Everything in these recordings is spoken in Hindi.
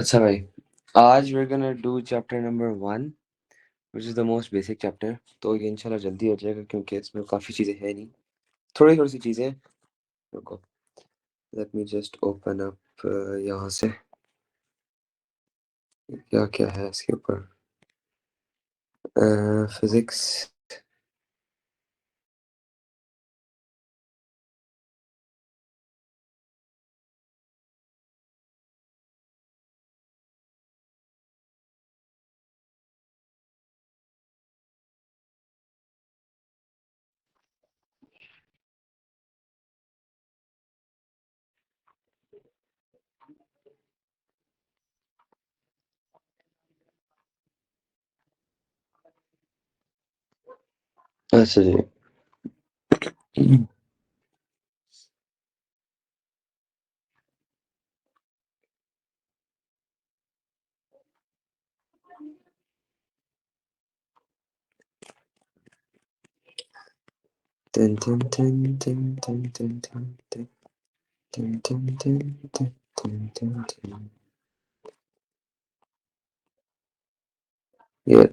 अच्छा भाई, आज we're gonna do chapter number 1 which is the most basic chapter। तो ये इंशाल्लाह जल्दी हो जाएगा क्योंकि इसमें काफ़ी चीज़ें हैं नहीं, थोड़ी थोड़ी सी चीज़ें। रुको, let me just open up यहाँ से क्या क्या है इसके ऊपर। फिजिक्स। अच्छा जी। टिन टिन टिन टिन टिन टिन टिन टिन टिन टिन टिन टिन टिन टिन टिन। ये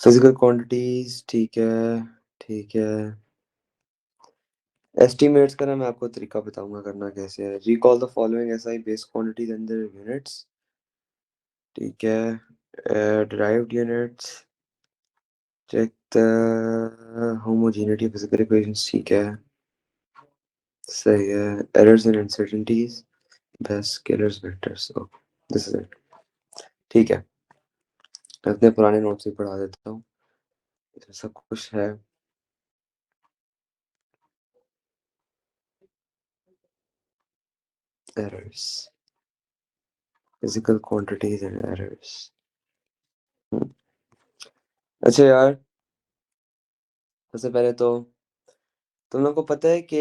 फिजिकल क्वांटिटीज, ठीक है ठीक है। एस्टिमेट्स का ना मैं आपको तरीका बताऊंगा करना कैसे है। Recall the following SI base quantities and their units, ठीक है। Derived units, check the homogeneity physical equations, ठीक है सही है। एरर्स एंड अनसर्टेनिटीज, बस scalars vectors, okay this is it. ठीक है, मैं अपने पुराने नोट से पढ़ा देता हूँ, इसमें सब कुछ है। Errors, physical quantities and errors. अच्छा यार, सबसे पहले तो तुम लोग को पता है कि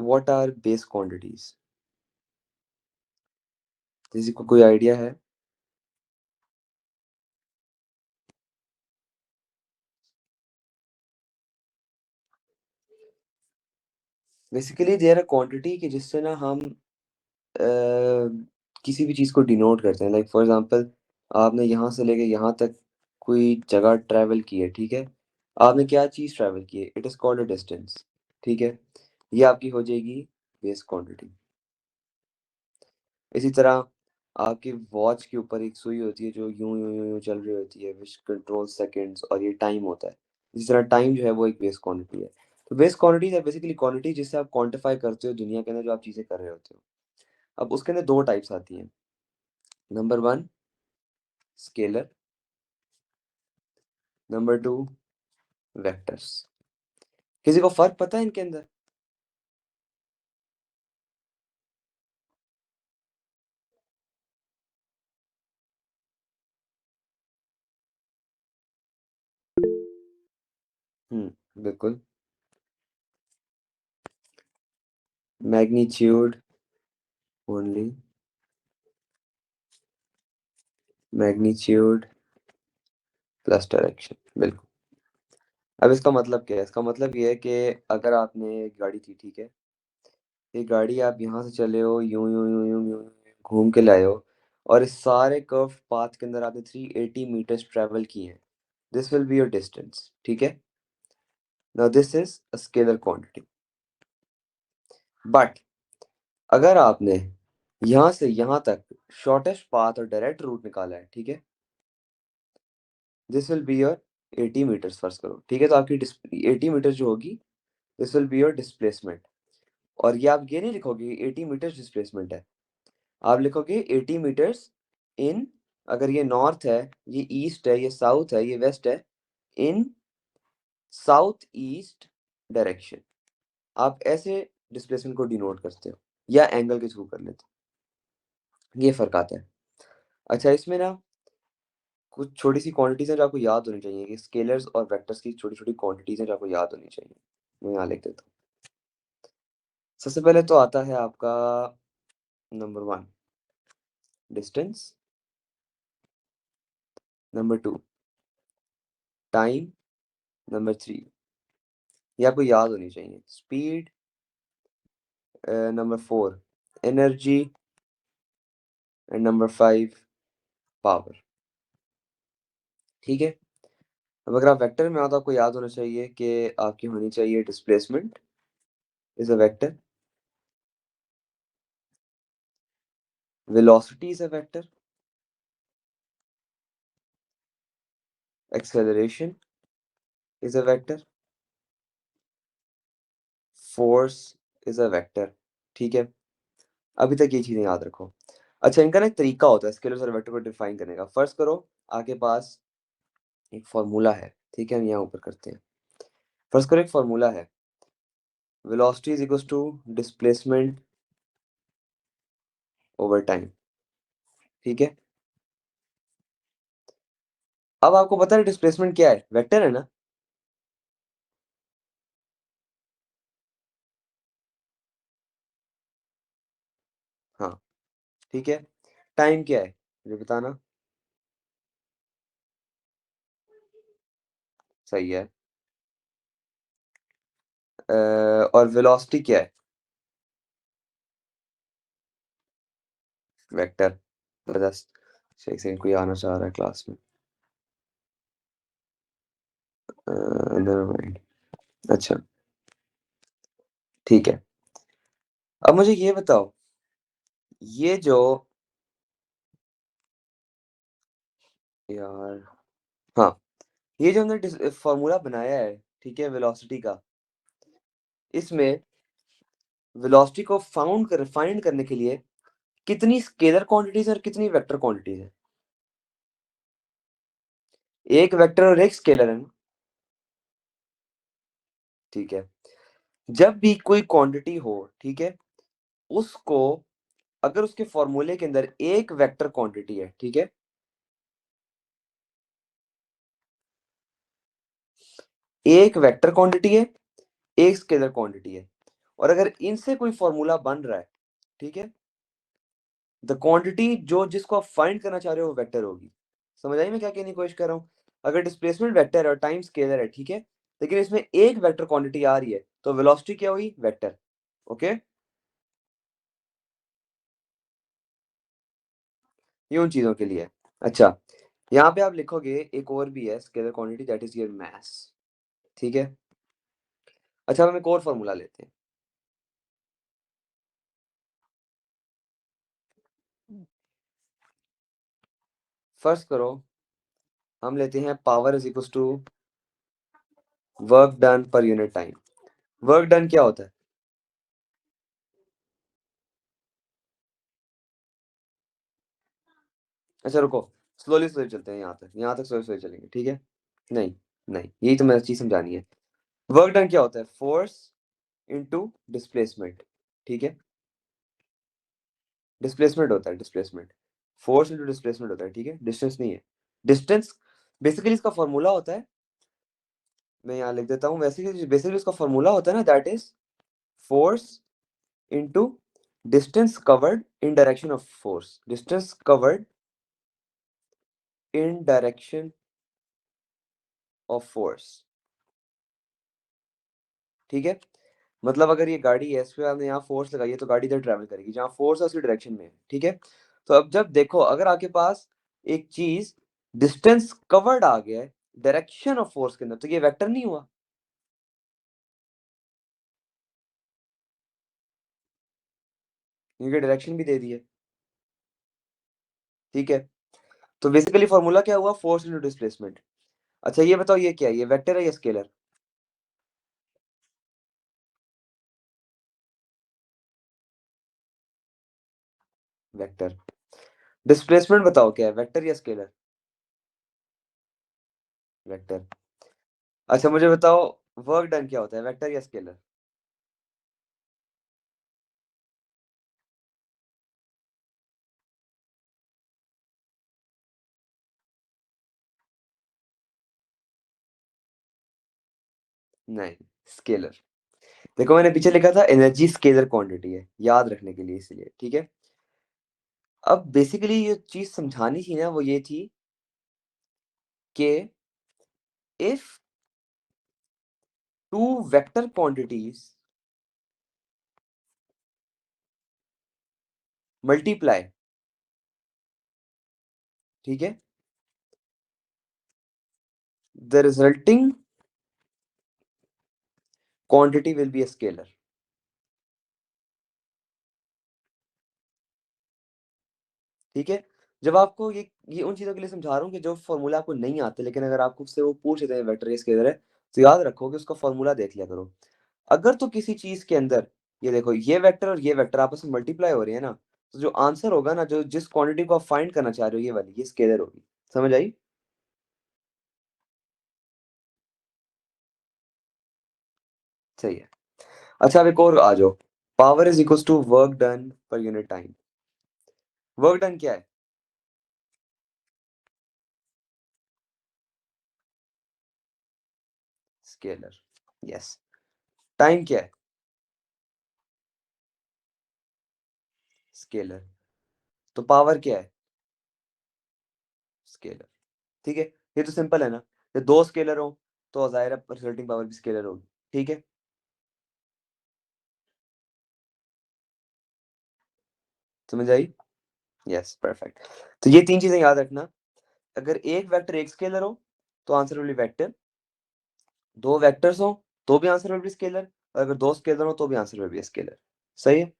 व्हाट आर बेस क्वांटिटीज? किसी को कोई आइडिया है? बेसिकली देयर अ क्वांटिटी कि जिससे ना हम किसी भी चीज़ को डिनोट करते हैं। लाइक फॉर एग्जांपल, आपने यहाँ से लेके यहाँ तक कोई जगह ट्रैवल की है, ठीक है। आपने क्या चीज़ ट्रैवल की है, it is called a distance, ठीक है। ये आपकी हो जाएगी बेस क्वांटिटी। इसी तरह आपकी वॉच के ऊपर एक सुई होती है जो यूं यूं यूं यूं चल रही होती है, विच कंट्रोल सेकंड्स, और ये टाइम होता है। इसी तरह टाइम जो है वो एक बेस क्वांटिटी है। तो बेस क्वांटिटीज है बेसिकली क्वांटिटी जिससे आप क्वांटिफाई करते हो दुनिया के अंदर जो आप चीज़ें कर रहे होते हो। अब उसके अंदर दो टाइप्स आती हैं। Number one, scalar. Number two, vectors. किसी को फर्क पता है इनके अंदर? बिल्कुल। Magnitude only, magnitude plus direction, बिल्कुल। अब इसका मतलब क्या है? इसका मतलब ये है कि अगर आपने एक गाड़ी थी, ठीक है। ये गाड़ी आप यहाँ से चले हो, यूं यूं यूं यूं यूं घूम के लाए हो, और इस सारे कर्व पाथ के अंदर आपने 380 मीटर्स ट्रेवल किए हैं। This will be your distance, ठीक है। Now this is a scalar quantity. But अगर आपने यहाँ से यहाँ तक शॉर्टेस्ट पाथ और डायरेक्ट रूट निकाला है, ठीक है, this will be your 80 metres फर्ज करो, ठीक है। तो आपकी 80 मीटर्स जो होगी, this will be your displacement. और ये आप ये नहीं लिखोगे 80 मीटर्स डिस्प्लेसमेंट है, आप लिखोगे 80 मीटर्स इन, अगर ये नॉर्थ है, ये ईस्ट है, ये साउथ है, ये वेस्ट है, इन साउथ ईस्ट डायरेक्शन। आप ऐसे डिस्प्लेसमेंट को डिनोट करते हो, या एंगल के थ्रू कर लेते हो। ये फर्क आता है। अच्छा, इसमें ना कुछ छोटी सी क्वांटिटीज हैं जो आपको याद होनी चाहिए, कि स्केलर्स और वेक्टर्स की छोटी छोटी क्वांटिटीज हैं जो आपको याद होनी चाहिए। मैं यहाँ लिख देता हूँ। सबसे पहले तो आता है आपका number one, distance. Number two, time. Number three, ये आपको याद होनी चाहिए, speed. Number four, energy. And number 5 power. ठीक है। अब अगर आप वेक्टर में आओ तो आपको याद होना चाहिए कि आपकी होनी चाहिए displacement is a vector, velocity is a vector, acceleration is a vector, force is a vector. ठीक है। अभी तक ये चीजें याद रखो। अच्छा, इनका ना एक तरीका होता है स्केलर्स और वेक्टर को डिफाइन करने का। फर्स्ट करो, आपके पास एक फॉर्मूला है। ठीक है, हम यहाँ ऊपर करते हैं। फर्स्ट करो, एक फॉर्मूला है, velocity is equals to displacement over time. ठीक है। अब आपको पता है डिस्प्लेसमेंट क्या है, वेक्टर है ना। हाँ। ठीक है। टाइम क्या है मुझे बताना। सही है। और वेलोसिटी क्या है, वेक्टर। जबरदस्त। एक सेकंड, कोई आना चाह रहा है क्लास में। never mind। अच्छा। ठीक है। अब मुझे ये बताओ, ये जो, यार, हाँ, ये जो हमने फॉर्मूला बनाया है, ठीक है, वेलोसिटी का, इसमें वेलोसिटी को फाइंड करने के लिए कितनी स्केलर क्वांटिटीज और कितनी वेक्टर क्वांटिटीज है। एक वेक्टर और एक स्केलर है ना। ठीक है। जब भी कोई क्वांटिटी हो, ठीक है, उसको, अगर उसके फॉर्मूले के अंदर एक वेक्टर क्वांटिटी है, ठीक है, एक वेक्टर क्वांटिटी है, एक स्केलर क्वांटिटी है, और अगर इनसे कोई फॉर्मूला बन रहा है, ठीक है, द क्वांटिटी जो जिसको आप फाइंड करना चाह रहे हो वो वेक्टर होगी। समझ आई मैं क्या कहने की कोशिश कर रहा हूँ। अगर डिस्प्लेसमेंट वेक्टर है और टाइम स्केलर है, ठीक है, लेकिन इसमें एक वेक्टर क्वांटिटी आ रही है, तो वेलोसिटी क्या हुई, वेक्टर। ओके। ये उन चीजों के लिए है। अच्छा, यहाँ पे आप लिखोगे एक और भी है scalar quantity, that is your मास। ठीक है। अच्छा, हम एक और फॉर्मूला लेते हैं। फर्स्ट करो, हम लेते हैं power is equal to work done पर यूनिट टाइम। वर्क डन क्या होता है। अच्छा रुको, स्लोली स्लोली चलते हैं, यहाँ तक स्लोली स्लोली चलेंगे, ठीक है। नहीं, नहीं, यही तो मैंने चीज समझानी है। वर्क डन क्या होता है, फोर्स इनटू डिस्प्लेसमेंट। ठीक है। डिस्प्लेसमेंट होता है, डिस्प्लेसमेंट, फोर्स इनटू डिस्प्लेसमेंट होता है, ठीक है, डिस्टेंस नहीं है। डिस्टेंस बेसिकली इसका फॉर्मूला होता है, मैं यहाँ लिख देता हूँ, वैसे बेसिकली इसका फॉर्मूला होता है ना, that is force into distance covered in direction of force, distance covered in direction of force. ठीक है। मतलब अगर ये गाड़ी है, इस पे आपने यहाँ फोर्स लगाई है, तो गाड़ी इधर ट्रैवल करेगी, जहाँ फोर्स है उसकी डायरेक्शन में है, ठीक है। तो अब जब देखो, अगर आपके पास एक चीज डिस्टेंस कवर्ड आ गया है डायरेक्शन ऑफ फोर्स के अंदर, तो ये वेक्टर नहीं हुआ, क्योंकि डायरेक्शन भी दे दी है। ठीक है। तो बेसिकली फॉर्मूला क्या हुआ, फोर्स इनटू डिस्प्लेसमेंट। अच्छा, ये बताओ, ये क्या है, ये वेक्टर है या स्केलर। वेक्टर। डिस्प्लेसमेंट बताओ क्या है, वेक्टर या स्केलर। वेक्टर। अच्छा, मुझे बताओ, वर्क डन क्या होता है, वेक्टर या स्केलर। नहीं, स्केलर। देखो, मैंने पीछे लिखा था एनर्जी स्केलर क्वांटिटी है, याद रखने के लिए, इसलिए, ठीक है। अब बेसिकली ये चीज समझानी थी ना, वो ये थी कि if two vector quantities multiply, ठीक है, the resulting quantity will be a scalar. ठीक है, जब आपको ये उन चीजों के लिए समझा रहा हूँ कि जो फॉर्मूला आपको नहीं आते, लेकिन अगर आपको उससे वो पूछ लेते हैं वेक्टर ये स्केलर है, तो याद रखो कि उसका फॉर्मूला देख लिया करो। अगर तो किसी चीज के अंदर, ये देखो ये वेक्टर और ये वेक्टर आपस में मल्टीप्लाई हो रही है ना, तो जो आंसर होगा ना, जो जिस क्वांटिटी को आप फाइंड करना चाह रहे हो, ये वाली ये स्केलर होगी। समझ आई? सही है। अच्छा, अब एक और आ जाओ। Power is equal to work done पर यूनिट टाइम। वर्क डन क्या है? स्केलर। यस। टाइम क्या है? स्केलर। तो पावर क्या है? स्केलर। ठीक है, ये तो सिंपल है ना। ये दो स्केलर हो तो जाहिर है रिजल्टिंग पावर भी स्केलर होगी। ठीक है, समझ आई? Yes, perfect. तो ये तीन चीजें याद रखना। अगर एक वेक्टर एक स्केलर हो तो आंसर विल बी वेक्टर। दो वेक्टर्स हो तो भी आंसर विल बी स्केलर। और अगर दो स्केलर हो तो भी आंसर विल बी स्केलर। सही है,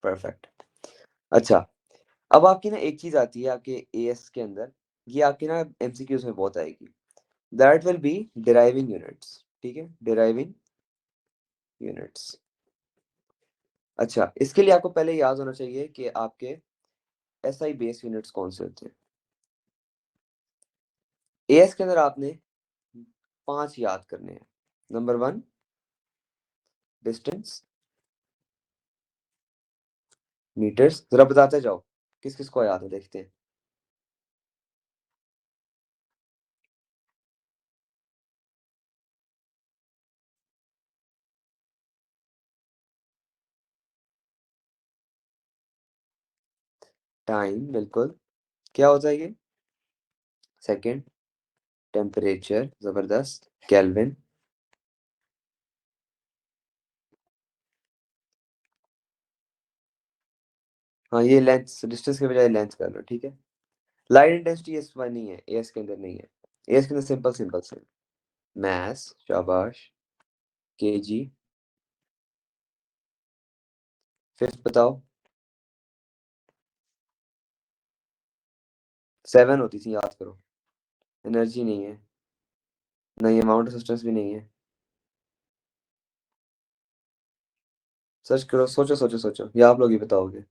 परफेक्ट। अच्छा, अब आपकी ना एक चीज आती है आपके एएस के अंदर, ये आपके ना एमसीक्यूज में बहुत आएगी। That will B deriving units. ठीक है, डिराइविंग यूनिट्स। अच्छा, इसके लिए आपको पहले याद होना चाहिए कि आपके एसआई बेस यूनिट्स कौन से होते हैं। एएस के अंदर आपने 5 याद करने हैं। Number 1 distance, metres. जरा बताते जाओ किस किस को याद है, देखते हैं। टाइम, बिल्कुल। क्या होता है ये? सेकंड। टेम्परेचर, जबरदस्त। केल्विन। हाँ, ये लेंथ, डिस्टेंस के बजाय लेंथ कर लो। ठीक है, लाइट इंटेंसिटी एस वाई नहीं है, एस के अंदर नहीं है। एस के अंदर सिंपल सिंपल से मैस, शाबाश। केजी। फिफ्थ बताओ। 7 होती थी, याद करो। एनर्जी नहीं है। नहीं, अमाउंट ऑफ सब्सटेंस भी नहीं है। सर्च करो, सोचो सोचो सोचो, या आप लोग ही बताओगे।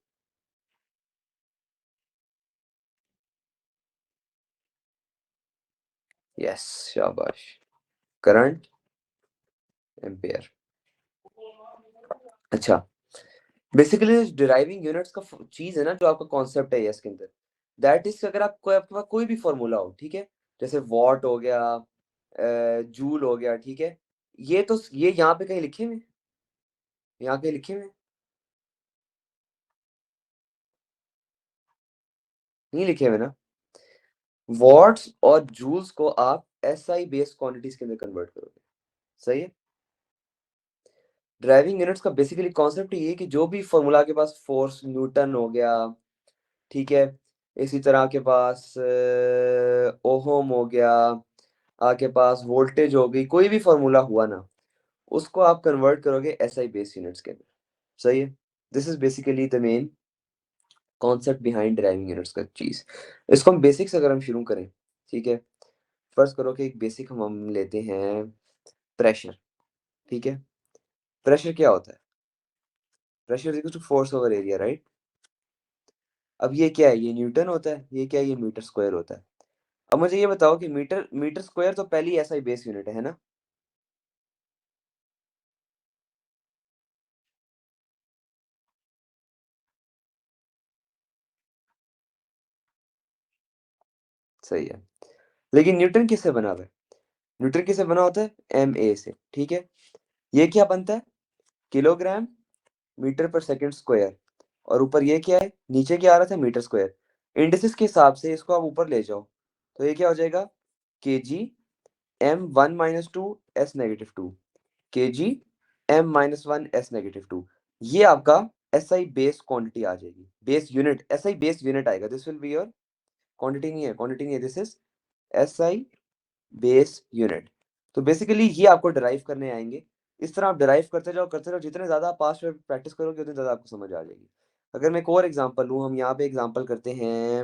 यस, शाबाश। Current, ampere. अच्छा, बेसिकली डिराइविंग यूनिट्स का चीज है ना, जो आपका कॉन्सेप्ट है इसके अंदर, दैट इज अगर आपके पास कोई भी फॉर्मूला हो, ठीक है, जैसे वॉट हो गया, जूल हो गया, ठीक है, ये तो ये यहाँ पे कहीं लिखे हुए हैं? यहाँ कहीं लिखे हुए हैं? नहीं लिखे हुए ना। वॉट्स और जूल्स को आप एसआई बेस्ड क्वांटिटीज के अंदर कन्वर्ट करोगे। सही है। ड्राइविंग यूनिट्स का बेसिकली कॉन्सेप्ट ये है कि जो भी फॉर्मूला के पास, फोर्स न्यूटन हो गया, ठीक है, इसी तरह के पास ओहम हो गया, आपके पास वोल्टेज हो गई, कोई भी फॉर्मूला हुआ ना, उसको आप कन्वर्ट करोगे एसआई बेस यूनिट्स के अंदर। सही है। This is basically the main concept behind driving units का चीज। इसको हम बेसिक से अगर हम शुरू करें, ठीक है, फर्स्ट करो कि एक बेसिक हम लेते हैं, प्रेशर। ठीक है, प्रेशर क्या होता है? Pressure equal to force over area, right. अब ये क्या है? ये न्यूटन होता है। ये क्या है? ये मीटर स्क्वायर होता है। अब मुझे ये बताओ कि मीटर मीटर स्क्वायर तो पहली एसआई बेस यूनिट है ना। सही है, लेकिन न्यूटन किससे बना हुआ है? न्यूटन किससे बना होता है? एम ए से। ठीक है, ये क्या बनता है? किलोग्राम मीटर पर सेकंड स्क्वायर। और ऊपर ये क्या है? नीचे क्या आ रहा था? Metre square. इंडिसेस के हिसाब से इसको आप ऊपर ले जाओ, तो ये क्या हो जाएगा? K G M one minus two S negative two. K G M minus one S negative two. ये आपका एसआई बेस क्वांटिटी आ जाएगी, base unit, SI base unit आएगा, this will be your quantity, नहीं है क्वांटिटी नहीं है, this is SI base unit. तो बेसिकली ये आपको डिराइव करने आएंगे। इस तरह आप डिराइव करते जाओ, जितने ज्यादा पास्ट में प्रैक्टिस करोगे उतनी ज्यादा आपको समझ आ जाएगी। अगर मैं एक और एग्जांपल लूँ, हम यहाँ पे एग्जांपल करते हैं,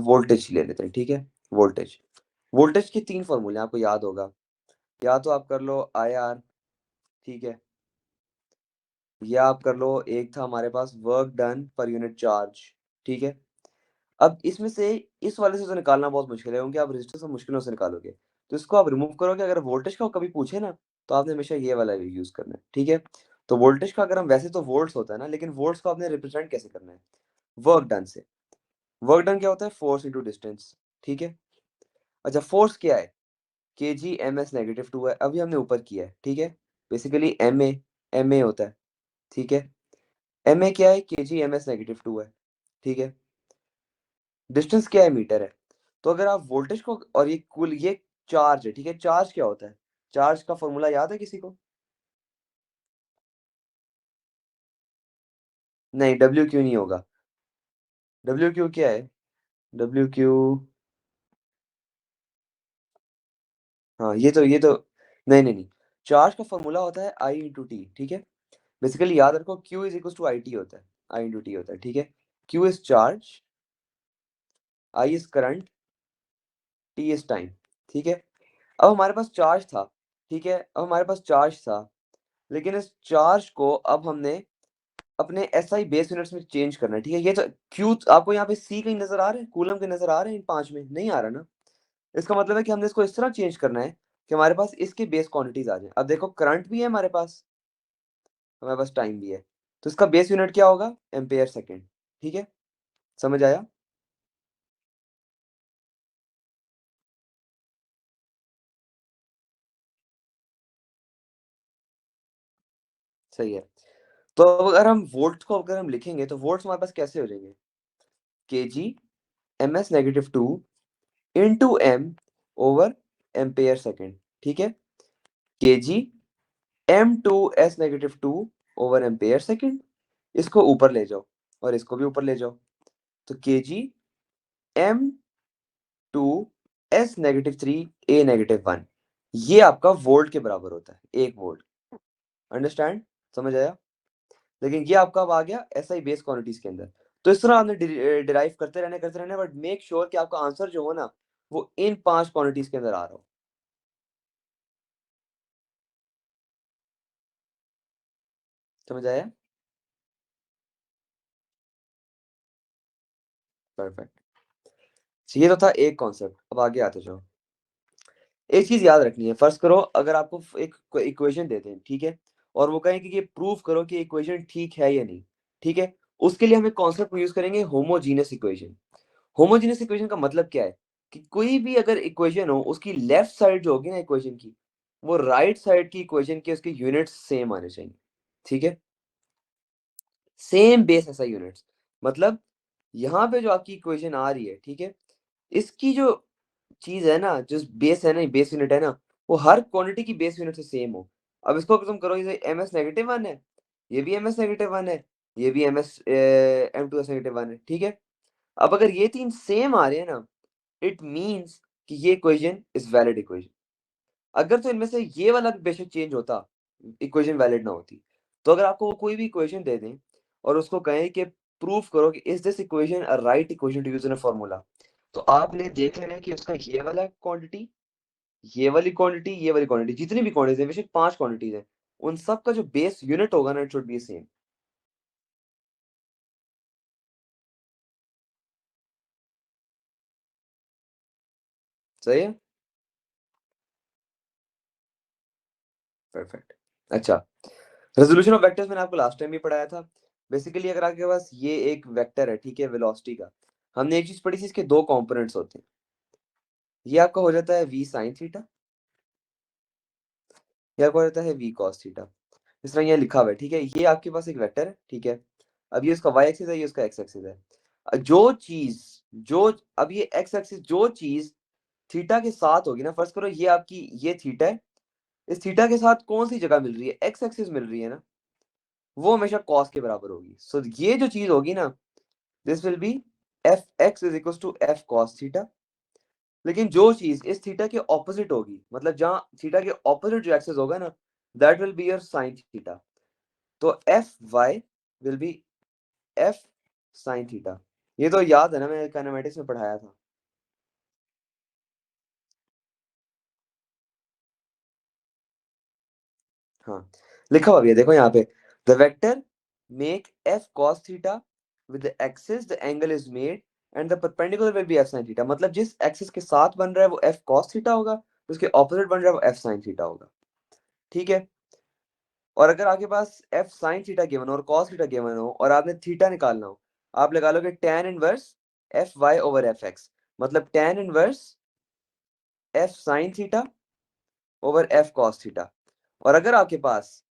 वोल्टेज ले लेते हैं, ठीक है। वोल्टेज, वोल्टेज के तीन फॉर्मूले आपको याद होगा, या तो आप कर लो आई आर, ठीक है, या आप कर लो, एक था हमारे पास वर्क डन पर यूनिट चार्ज, ठीक है। अब इसमें से इस वाले से तो निकालना बहुत मुश्किल है, क्योंकि आप रजिस्टर से मुश्किलों से निकालोगे, तो इसको आप रिमूव करोगे। अगर वोल्टेज का कभी पूछे ना, तो आपने हमेशा ये वाला यूज करना है, ठीक है। तो वोल्टेज का अगर हम, वैसे तो वोल्ट्स होता है ना, लेकिन वोल्ट्स को आपने रिप्रेजेंट कैसे करना है, वर्क डन से। वर्क डन क्या होता है, फोर्स इंटू डिस्टेंस, ठीक है। अच्छा, फोर्स क्या है, K G M S negative two है, अभी हमने ऊपर किया है, ठीक है। बेसिकली एम ए होता है, ठीक है। एम ए क्या है, K G M S negative two है, ठीक है। डिस्टेंस क्या है, मीटर है। तो अगर आप वोल्टेज को, और ये कुल ये चार्ज है, ठीक है। चार्ज क्या होता है, चार्ज का फॉर्मूला याद है किसी को? नहीं, डब्ल्यू क्यू नहीं होगा। डब्ल्यू क्यू क्या है, डब्ल्यू क्यू, हाँ ये तो नहीं, चार्ज का फॉर्मूला होता है आई इंटू टी, ठीक है। बेसिकली याद रखो, Q is equal to I T होता है, आई इंटू टी होता है, ठीक है। Q is charge, I is current, T is time, ठीक है। अब हमारे पास चार्ज था, ठीक है। अब हमारे पास चार्ज था, लेकिन इस चार्ज को अब हमने अपने एसआई बेस यूनिट्स में चेंज करना है, ठीक है। ये तो क्यू आपको यहाँ पे सी कहीं नजर आ रहे हैं, कूलम के नजर आ रहे हैं, इन पांच में नहीं आ रहा ना। इसका मतलब है कि हमने इसको इस तरह चेंज करना है कि हमारे पास इसके बेस क्वांटिटीज आ जाए। अब देखो, करंट भी है हमारे पास, हमारे पास टाइम भी है, तो इसका बेस यूनिट क्या होगा, एम्पेयर सेकेंड, ठीक है। समझ आया? सही है। तो अगर हम वोल्ट को अगर हम लिखेंगे, तो वोल्ट्स हमारे पास कैसे हो जाएंगे, K G M S negative two into M over ampere second, ठीक है। K G M two S negative two over ampere second, इसको ऊपर ले जाओ और इसको भी ऊपर ले जाओ, तो K G M two S negative three A negative one, ये आपका वोल्ट के बराबर होता है, एक वोल्ट। अंडरस्टैंड? समझ आया? लेकिन ये आपका अब आ गया एसआई बेस क्वांटिटीज के अंदर। तो इस तरह आपने डिराइव करते रहने, बट मेक श्योर कि आपका आंसर जो हो ना, वो इन पांच क्वांटिटीज के अंदर आ रहा हो। समझ आया? परफेक्ट। ये तो था एक कॉन्सेप्ट, अब आगे आते जाओ। एक चीज याद रखनी है, फर्स्ट करो अगर आपको एक इक्वेशन देते हैं, ठीक है, और वो कहें कि ये प्रूव करो कि इक्वेशन ठीक है या नहीं, ठीक है। उसके लिए हम एक कॉन्सेप्ट यूज करेंगे, होमोजीनियस इक्वेशन। होमोजीनियस इक्वेशन का मतलब क्या है, कि कोई भी अगर इक्वेशन हो, उसकी लेफ्ट साइड जो होगी ना इक्वेशन की, वो राइट साइड की इक्वेशन के उसके यूनिट्स सेम आने चाहिए, ठीक है। सेम बेस ऐसा यूनिट्स, मतलब यहाँ पे जो आपकी इक्वेशन आ रही है, ठीक है, इसकी जो चीज है ना, जो बेस है ना, बेस यूनिट है ना, वो हर क्वांटिटी की बेस यूनिट से सेम हो। अब इसको तुम करो, जैसे एम एस नेगेटिव वन है, ये भी एम एस नेगेटिव वन है, ये भी M S M two S negative one है, ठीक है। अब अगर ये तीन सेम आ रहे हैं ना, इट मीन्स कि ये इक्वेशन इज वैलिड इक्वेशन। अगर तो इनमें से ये वाला भी बेशक चेंज होता, इक्वेशन वैलिड ना होती। तो अगर आपको वो कोई भी इक्वेशन दे दें और उसको कहें कि प्रूफ करो कि is this equation a right equation two use in a formula, तो आपने देख लेना है कि उसका ये वाला क्वांटिटी, ये वाली क्वांटिटी, ये वाली क्वांटिटी, जितनी भी क्वांटिटीज है, बेशक पांच क्वांटिटीज है, उन सब का जो बेस यूनिट होगा ना, इट शुड बी सेम। सही है? परफेक्ट। अच्छा, रेजोल्यूशन ऑफ वेक्टर्स मैंने आपको लास्ट टाइम भी पढ़ाया था। बेसिकली अगर आपके पास ये एक वेक्टर है, ठीक है, वेलोसिटी का, हमने एक चीज पढ़ी थी, इसके दो कंपोनेंट्स होते हैं। ये आपका हो जाता है वी साइन थीटा, ये आपका हो जाता है वी कॉस थीटा। इस तरह ये लिखा हुआ है, ठीक है। ये आपके पास एक वेक्टर है, ठीक है। अब ये उसका वाई एक्सिस है, ये उसका एक्स एक्सिस है। जो चीज, जो, अब ये एक्स एक्सिस जो चीज थीटा के साथ होगी ना, फर्स्ट करो ये आपकी ये थीटा है, इस थीटा के साथ कौन सी जगह मिल रही है, एक्स एक्सिस मिल रही है ना। वो हमेशा कॉस के बराबर होगी। सो ये जो चीज होगी ना, this will be F X is equal to F cos theta. लेकिन जो चीज इस थीटा के ऑपोजिट होगी, मतलब जहां थीटा के ऑपोजिट जो एक्सिस होगा ना, that will be your sine theta. तो F Y will be F sine theta. ये तो याद है ना, मैं काइनेमेटिक्स में पढ़ाया था। हाँ, लिखा हुआ भी है, देखो यहाँ पे, the vector make F cos theta with the axis the angle is made and the perpendicular will be F sin theta. मतलब जिस एक्सिस के साथ बन रहा है वो एफ cos थीटा होगा, उसके ऑपोजिट बन रहा है वो एफ sin थीटा होगा। ठीक है। और अगर आपके पास एफ sin थीटा गिवन हो और cos थीटा गिवन हो और आपने थीटा निकालना हो, आप लगा लोगे tan inverse F Y over F X, मतलब tan inverse F sin theta over F cos theta. और अगर आपके पास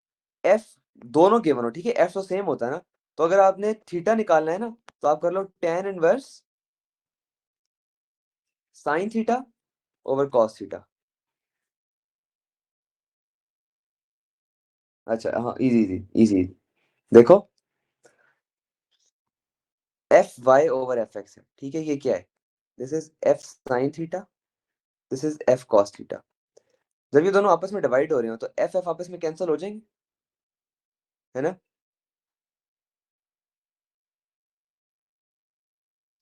एफ दोनों गिवन हो, ठीक है, एफ तो सेम होता है ना, तो अगर आपने थीटा निकालना है ना, तो आप कर लो tan inverse sin theta over cos theta. अच्छा, हाँ, इजी इजी इजी। देखो, F Y over F X है, ठीक है, ये क्या है, this is F sin theta, this is F cos theta. जब ये दोनों आपस में डिवाइड हो रहे हो तो एफ एफ आपस में कैंसिल हो जाएंगे, है ना,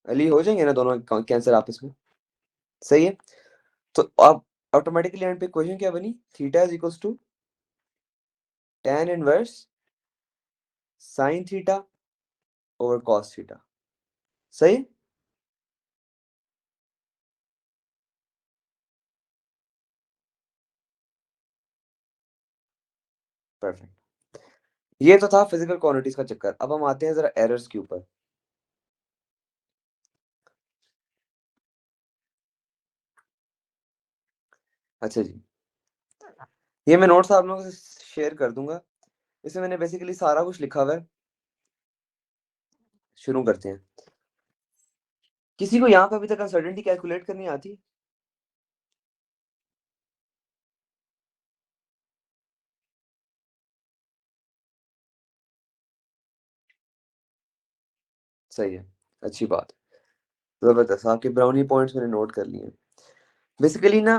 अली हो जाएंगे ना दोनों कैंसिल आपस में। सही है। तो अब ऑटोमेटिकली एंड पे क्वेश्चन क्या बनी, theta is equals to tan inverse sin theta over cos theta. सही। परफेक्ट। ये तो था फिजिकल क्वांटिटीज का चक्कर। अब हम आते हैं जरा एरर्स के ऊपर। अच्छा जी, ये मैं नोट्स आप लोगों से शेयर कर दूंगा। इसमें मैंने बेसिकली सारा कुछ लिखा हुआ है। शुरू करते हैं। किसी को यहाँ पे अभी तक अनसर्टेनिटी कैलकुलेट करनी आती? सही है, अच्छी बात, जबरदस्त। आपके ब्राउनी पॉइंट्स मैंने नोट कर लिए हैं। बेसिकली ना,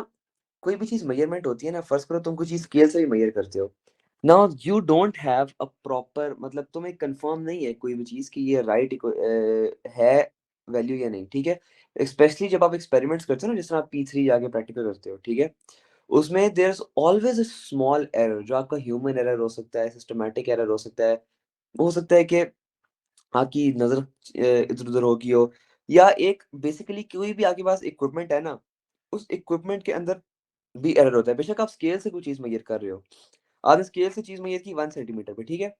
कोई भी चीज मेजरमेंट होती है ना, फर्स्ट करो तुम कुछ चीज स्केल से भी मेजर करते हो। Now you don't have a proper, मतलब तुम्हें कंफर्म नहीं है कोई भी चीज की ये राइट है वैल्यू या नहीं, ठीक है। स्पेशली जब आप एक्सपेरिमेंट्स करते हो ना, जिस तरह आप P3 जाके प्रैक्टिकल करते हो, ठीक है, उसमें there is always a small error, जो आपका ह्यूमन एरर हो सकता है, सिस्टमैटिक एरर हो सकता है कि आपकी नज़र इधर-उधर हो गई हो, या एक बेसिकली कोई भी आपके पास इक्विपमेंट है ना, उस इक्विपमेंट के अंदर भी एरर होता है। बेशक आप स्केल से कोई चीज़ मेज़र कर रहे हो, आपने स्केल से चीज़ मेज़र की 1 सेंटीमीटर पे, ठीक है?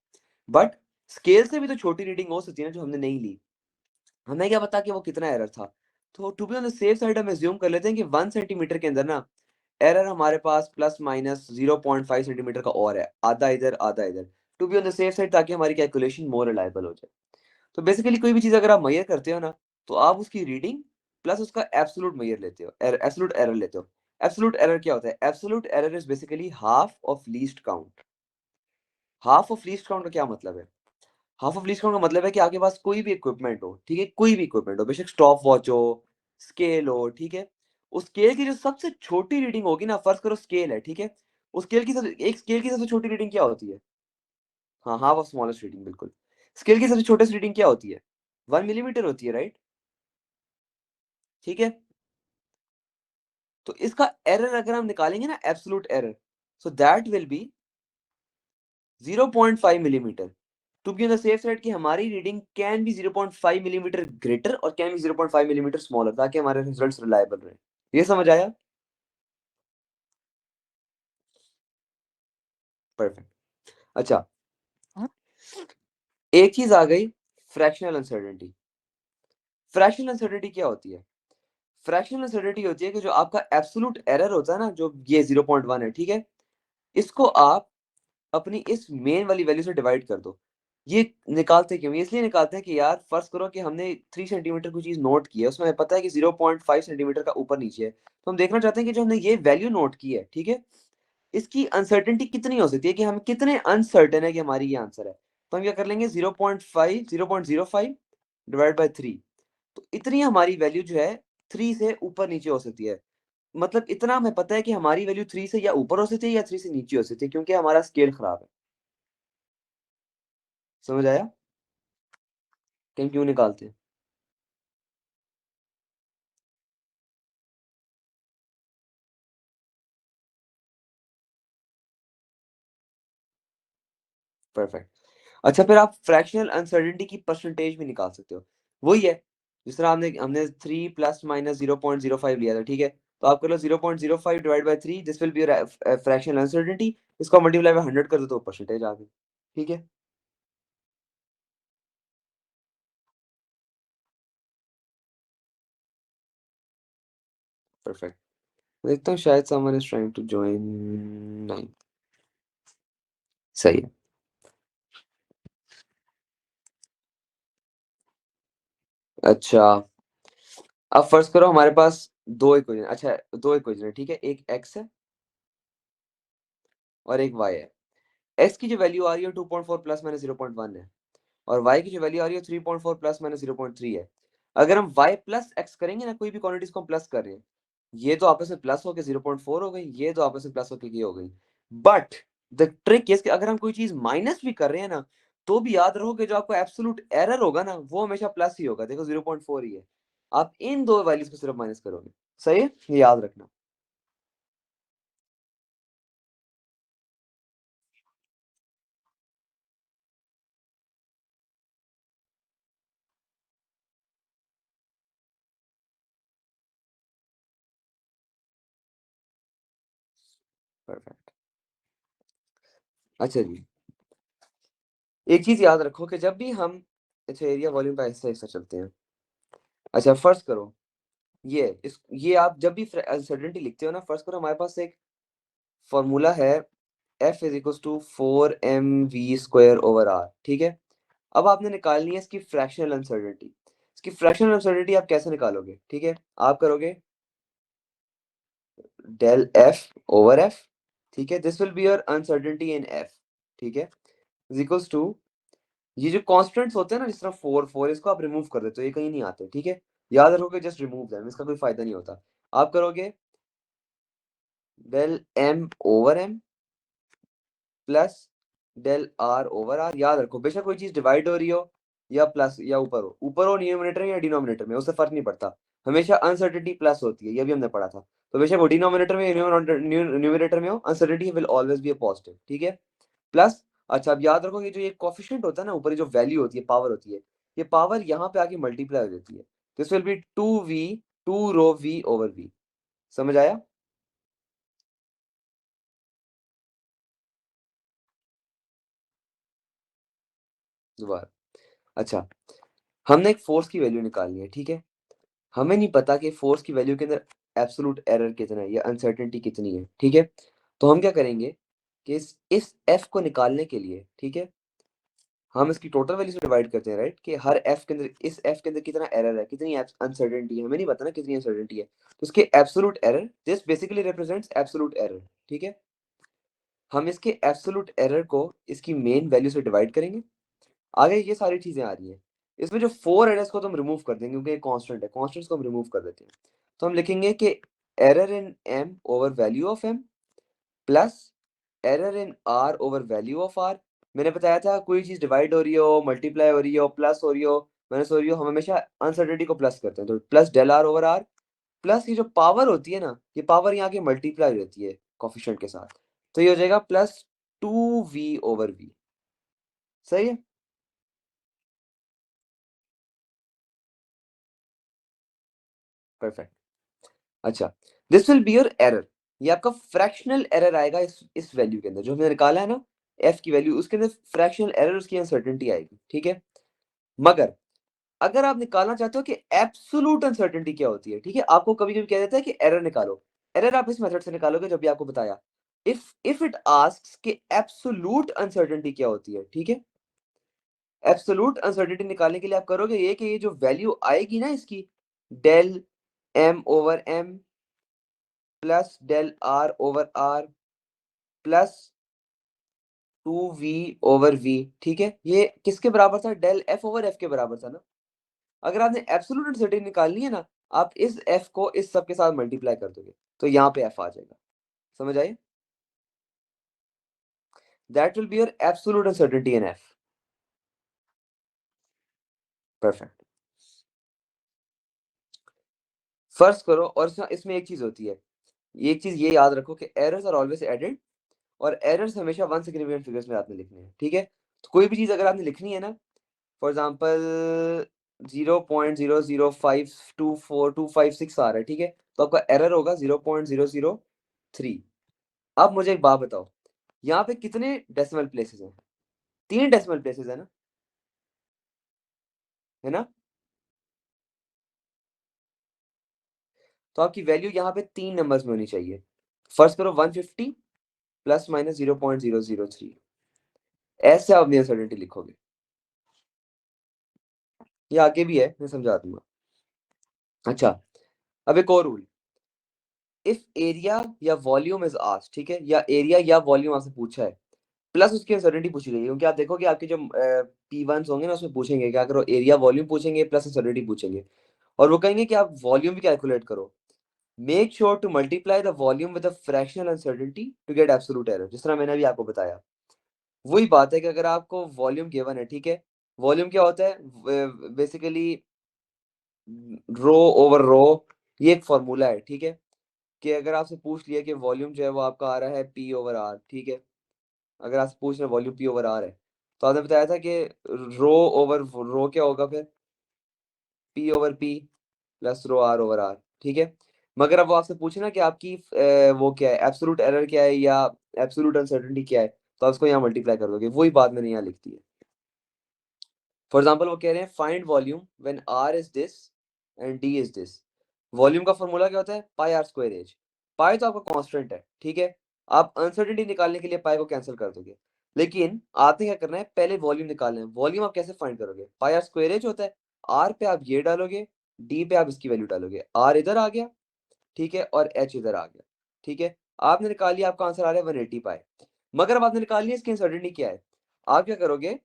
बट स्केल से भी तो छोटी रीडिंग हो सकती है ना, जो हमने नहीं ली। हमें क्या पता कि वो कितना एरर था? तो to be on the safe side हम अज़्यूम कर लेते हैं कि 1 सेंटीमीटर के अंदर ना, एरर हमारे पास प्लस माइनस 0.5 सेंटीमीटर का और है, आधा इधर, आधा इधर। To be on the safe side, ताकि हमारी कैलकुलेशन मोर रिलायबल हो जाए। तो बेसिकली कोई भी चीज़ अगर आप मेजर करते हो ना, तो आप उसकी रीडिंग प्लस उसका एब्सोल्यूट मेजर लेते हो, एब्सोल्यूट एरर लेते हो। एब्सोल्यूट एरर क्या होता है? Absolute error is basically half of least count. Half of least count का क्या मतलब है? हाफ ऑफ लीस्ट काउंट का मतलब है कि आपके पास कोई भी इक्विपमेंट हो, ठीक है, कोई भी इक्विपमेंट हो, बेशक स्टॉप वॉच हो, स्केल हो, ठीक है, उस स्केल की जो सबसे छोटी रीडिंग होगी ना, फर्ज करो स्केल है, ठीक है, उस स्केल की एक स्केल की सबसे छोटी रीडिंग क्या होती है? हाँ, हाफ ऑफ स्मॉलेस्ट रीडिंग, बिल्कुल। स्केल की सबसे छोटेस्ट रीडिंग क्या होती है? 1 मिलीमीटर होती है, राइट? ठीक है। तो इसका एरर अगर हम निकालेंगे ना, absolute error, so that will be 0.5 millimetre. To be on the safe side कि हमारी reading can be 0.5 millimetre greater और कैन बी 0.5 मिलीमीटर स्मॉलर, ताकि हमारे रिजल्ट्स रिलायबल रहे। ये समझ आया? परफेक्ट। अच्छा, एक चीज आ गई, फ्रैक्शनल अनसर्टेनिटी। फ्रैक्शनल अनसर्टेनिटी क्या होती है? फ्रैक्शनल अनसर्टेनिटी होती है कि जो आपका एब्सोल्यूट एरर होता है ना, जो ये 0.1 है, ठीक है, इसको आप अपनी इस मेन वाली वैल्यू से डिवाइड कर दो। ये निकालते क्यों? ये इसलिए निकालते हैं कि यार फर्ज करो कि हमने 3 सेंटीमीटर कोई चीज़ नोट की है, उसमें हमें पता है कि 0.5 सेंटीमीटर का ऊपर-नीचे है। तो हम देखना चाहते हैं कि जो हमने ये वैल्यू नोट की है, ठीक है? इसकी अनसर्टेनिटी कितनी हो सकती है, कि हम कितने अनसर्टेन है कि हमारी ये आंसर है। तो हम क्या कर लेंगे 0.5 डिवाइड बाय 3। तो इतनी हमारी वैल्यू जो है 3 से ऊपर नीचे हो सकती है। मतलब इतना हमें पता है कि हमारी वैल्यू 3 से या ऊपर हो सकती है या 3 से नीचे हो सकती है, क्योंकि हमारा स्केल खराब है। समझ आया कि हम क्यों निकालते हैं? परफेक्ट। अच्छा, फिर आप फ्रैक्शनल अनसर्टेनिटी की परसेंटेज भी निकाल सकते हो। वही है जिस तरह हमने हमने 3 प्लस माइनस 0.05 लिया था, ठीक है? तो आप कर लो 0.05 divide by 3, this will B fractional uncertainty. इसको मल्टीप्लाई बाय 100 कर दो तो परसेंटेज आ गई। ठीक है, परफेक्ट। देखता हूँ शायद someone is trying to join. नहीं, सही है। अच्छा, अब फर्स्ट करो हमारे पास दो इक्वेशन, अच्छा दो इक्वेशन है, ठीक है? एक एक्स है और एक वाई है। एक्स की जो वैल्यू आ रही है 2.4 प्लस माइनस 0.1 है, और y की जो वैल्यू आ रही है 3.4 प्लस माइनस 0.3 है। अगर हम y प्लस एक्स करेंगे ना, कोई भी क्वांटिटीज को हम प्लस कर रहे हैं, ये तो आपस में प्लस होकर 0.4 हो गई, ये तो आपस में प्लस होकर ये हो गई। बट द ट्रिक इज कि अगर हम कोई चीज माइनस भी कर रहे हैं ना, तो भी याद रहो कि जो आपको एब्सोल्यूट एरर होगा ना, वो हमेशा प्लस ही होगा। देखो 0.4 ही है, आप इन दो वैल्यूज को सिर्फ माइनस करोगे। सही है, ये याद रखना। परफेक्ट। अच्छा जी, एक चीज याद रखो कि जब भी हम, अच्छा एरिया वॉल्यूम पे ऐसा ऐसा चलते हैं। अच्छा फर्स्ट करो, ये आप जब भी अनसर्टेनिटी लिखते हो ना, फर्स्ट करो हमारे पास एक फॉर्मूला है, F is equal to 4mv² R, ठीक है? अब आपने निकालनी है इसकी फ्रैक्शनल अनसर्टेनिटी। इसकी फ्रैक्शनल अनसर्टेनिटी आप कैसे निकालोगे? ठीक है, आप करोगे डेल एफ ओवर एफ, ठीक है? This will be your uncertainty in F, ठीक है? इज इक्वल्स टू, ये जो कॉन्स्टेंट्स होते हैं ना, जिस तरह 4 4, इसको आप रिमूव कर देते हो, ये कहीं नहीं आते, ठीक है? याद रखोगे जस्ट रिमूव देम, इसका कोई फायदा नहीं होता। आप करोगे del M over M plus del R over R. याद रखो बेशक कोई चीज डिवाइड हो रही हो या प्लस या ऊपर हो न्यूमरेटर में या डिनोमिनेटर में, उससे फर्क नहीं पड़ता। हमेशा अनसर्टेनिटी प्लस होती है, ये भी हमने पढ़ा था। तो बेशक वो डिनोमिनेटर में या न्यूमरेटर में हो, uncertainty will always be a positive, ठीक है? प्लस, अच्छा अब याद रखो, ये जो ये कोफिशिएंट होता है ना, ऊपर जो वैल्यू होती है, पावर होती है, ये पावर यहाँ पे आके मल्टीप्लाई हो जाती है। दिस विल बी 2v, 2 रो v ओवर v। समझ आया? दोबारा। अच्छा, हमने एक फोर्स की वैल्यू निकालनी है, ठीक है? हमें नहीं पता कि फोर्स की वैल्यू के अंदर एब्सोल्यूट एरर कितना है या अनसर्टेनिटी कितनी है, ठीक है? तो हम क्या करेंगे कि इस एफ को निकालने के लिए, ठीक है, हम इसकी टोटल वैल्यू से डिवाइड करते हैं, राइट? कि हर एफ के अंदर, इस एफ के अंदर कितना एरर है, कितनी अनसर्टेनिटी है, हमें नहीं पता ना कितनी अनसर्टेनिटी है। तो इसके absolute error, this basically represents absolute error, ठीक है? हम इसके एब्सोल्यूट एरर को इसकी मेन वैल्यू से डिवाइड करेंगे। आगे ये सारी चीजें आ रही हैं। इसमें जो 4 एरर्स को तो हम रिमूव कर देंगे, क्योंकि ये कांस्टेंट है, कांस्टेंट्स को हम रिमूव कर देते हैं। तो हम लिखेंगे कि error in M over value of M plus error in R over value of R. मैंने बताया था कोई चीज डिवाइड हो रही हो, मल्टीप्लाई हो रही हो, प्लस हो रही हो, माइनस हो रही हो, हम हमेशा अनसर्टेनिटी को प्लस करते हैं। तो plus del R over R, plus ये जो पावर होती है ना, ये पावर यहाँ की मल्टीप्लाई हो जाती है कोफिशिएंट के साथ, तो ये हो जाएगा प्लस 2v ओवर v। सही है, परफेक्ट। अच्छा, this will be your error. ये आपका फ्रैक्शनल एरर आएगा इस वैल्यू के अंदर, जो हमने निकाला है ना एफ की वैल्यू, उसके अंदर फ्रैक्शनल एरर, उसकी अनसर्टेनिटी आएगी, ठीक है? मगर अगर आप निकालना चाहते हो कि एब्सोल्यूट अनसर्टेनिटी क्या होती है, ठीक है, आपको कभी कभी कह देता है कि एरर निकालो। एरर आप इस मेथड से निकालोगे जो भी आपको बताया। इफ इट आस्क्स कि एब्सोल्यूट अनसर्टेनिटी क्या होती है, ठीक है? एब्सोल्यूट अनसर्टेनिटी निकालने के लिए आप करोगे ये कि ये जो वैल्यू आएगी ना इसकी, del M over M plus del R over R plus 2v/v, ठीक है। ये किसके बराबर था? डेल f/f के बराबर था ना। अगर आपने एब्सोल्यूट अनसर्टेनिटी निकालनी है ना, आप इस f को इस सब के साथ मल्टीप्लाई कर दोगे तो यहाँ पे f आ जाएगा। समझ आई? That will be your absolute uncertainty in f। Perfect. First करो, और इसमें एक चीज होती है, एक चीज ये याद रखो कि एरर्स आर ऑलवेज एडेड, और एरर्स हमेशा वन सिग्निफिकेंट फिगर्स में आपने लिखने हैं, ठीक है। तो कोई भी चीज अगर आपने लिखनी है ना, फॉर एग्जाम्पल 0.00524 256 आ रहा है, ठीक है, तो आपका एरर होगा 0.003। अब मुझे एक बात बताओ, यहाँ पे कितने डेसिमल प्लेसेस हैं? 3 डेसिमल प्लेसेस है ना, है ना। तो आपकी वैल्यू यहाँ पे 3 नंबर्स में होनी चाहिए। फर्स्ट करो 150 प्लस माइनस 0.003, ऐसे आप अपनी अनसर्टेनिटी लिखोगे। ये आगे भी है, मैं समझा दूंगा। अच्छा, अब एक और रूल, इफ एरिया या वॉल्यूम इज आस्क्ड, ठीक है, या एरिया या वॉल्यूम आपसे पूछा है, प्लस उसकी अनसर्टेनिटी पूछी गई है, क्योंकि आप देखोगे आपके जो P1s होंगे ना, उसमें पूछेंगे क्या करो, एरिया वॉल्यूम पूछेंगे प्लस अनसर्टेनिटी पूछेंगे, और वो कहेंगे कि आप वॉल्यूम भी कैलकुलेट करो। Make sure to multiply the volume with the fractional uncertainty to get absolute error, जिस तरह मैंने अभी आपको बताया। वही बात है कि अगर आपको वॉल्यूम गिवन है, ठीक है, वॉल्यूम क्या होता है? बेसिकली रो ओवर रो, ये एक फॉर्मूला है, ठीक है, कि अगर आपसे पूछ लिया कि वॉल्यूम जो है वो आपका आ रहा है P/R, ठीक है, अगर आपसे पूछ रहे वॉल्यूम P/R है, तो आपने बताया था कि रो ओवर रो क्या होगा फिर? P/P प्लस रो R/R, ठीक है। मगर अब वो आपसे पूछे ना कि आपकी वो क्या है, एब्सोल्यूट एरर क्या है या एब्सोल्यूट अनसर्टेनिटी क्या है, तो आप उसको यहाँ मल्टीप्लाई कर दोगे। वही बात मैंने यहाँ लिख दी है। फॉर एग्जाम्पल वो कह रहे हैं find volume when R is this and D is this. Volume का फॉर्मूला क्या होता है? पाई आर स्क्वायर एज। पाई तो आपका कांस्टेंट है, ठीक है, आप अनसर्टेनिटी निकालने के लिए पाई को कैंसिल कर दोगे, लेकिन आपने क्या करना है, पहले वॉल्यूम निकालना है। वॉल्यूम आप कैसे फाइंड करोगे? पाई आर स्क्वायर एज होता है, आर पे आप ये डालोगे, डी पे आप इसकी वैल्यू डालोगे, आर इधर आ गया, ठीक है, और एच इधर आ गया, ठीक है। आपने निकाल लिया, आपका आंसर आ रहा है 180 पाई। मगर अब आपने निकाल लिया इसकी अनसर्टेनिटी क्या है, आप क्या करोगे?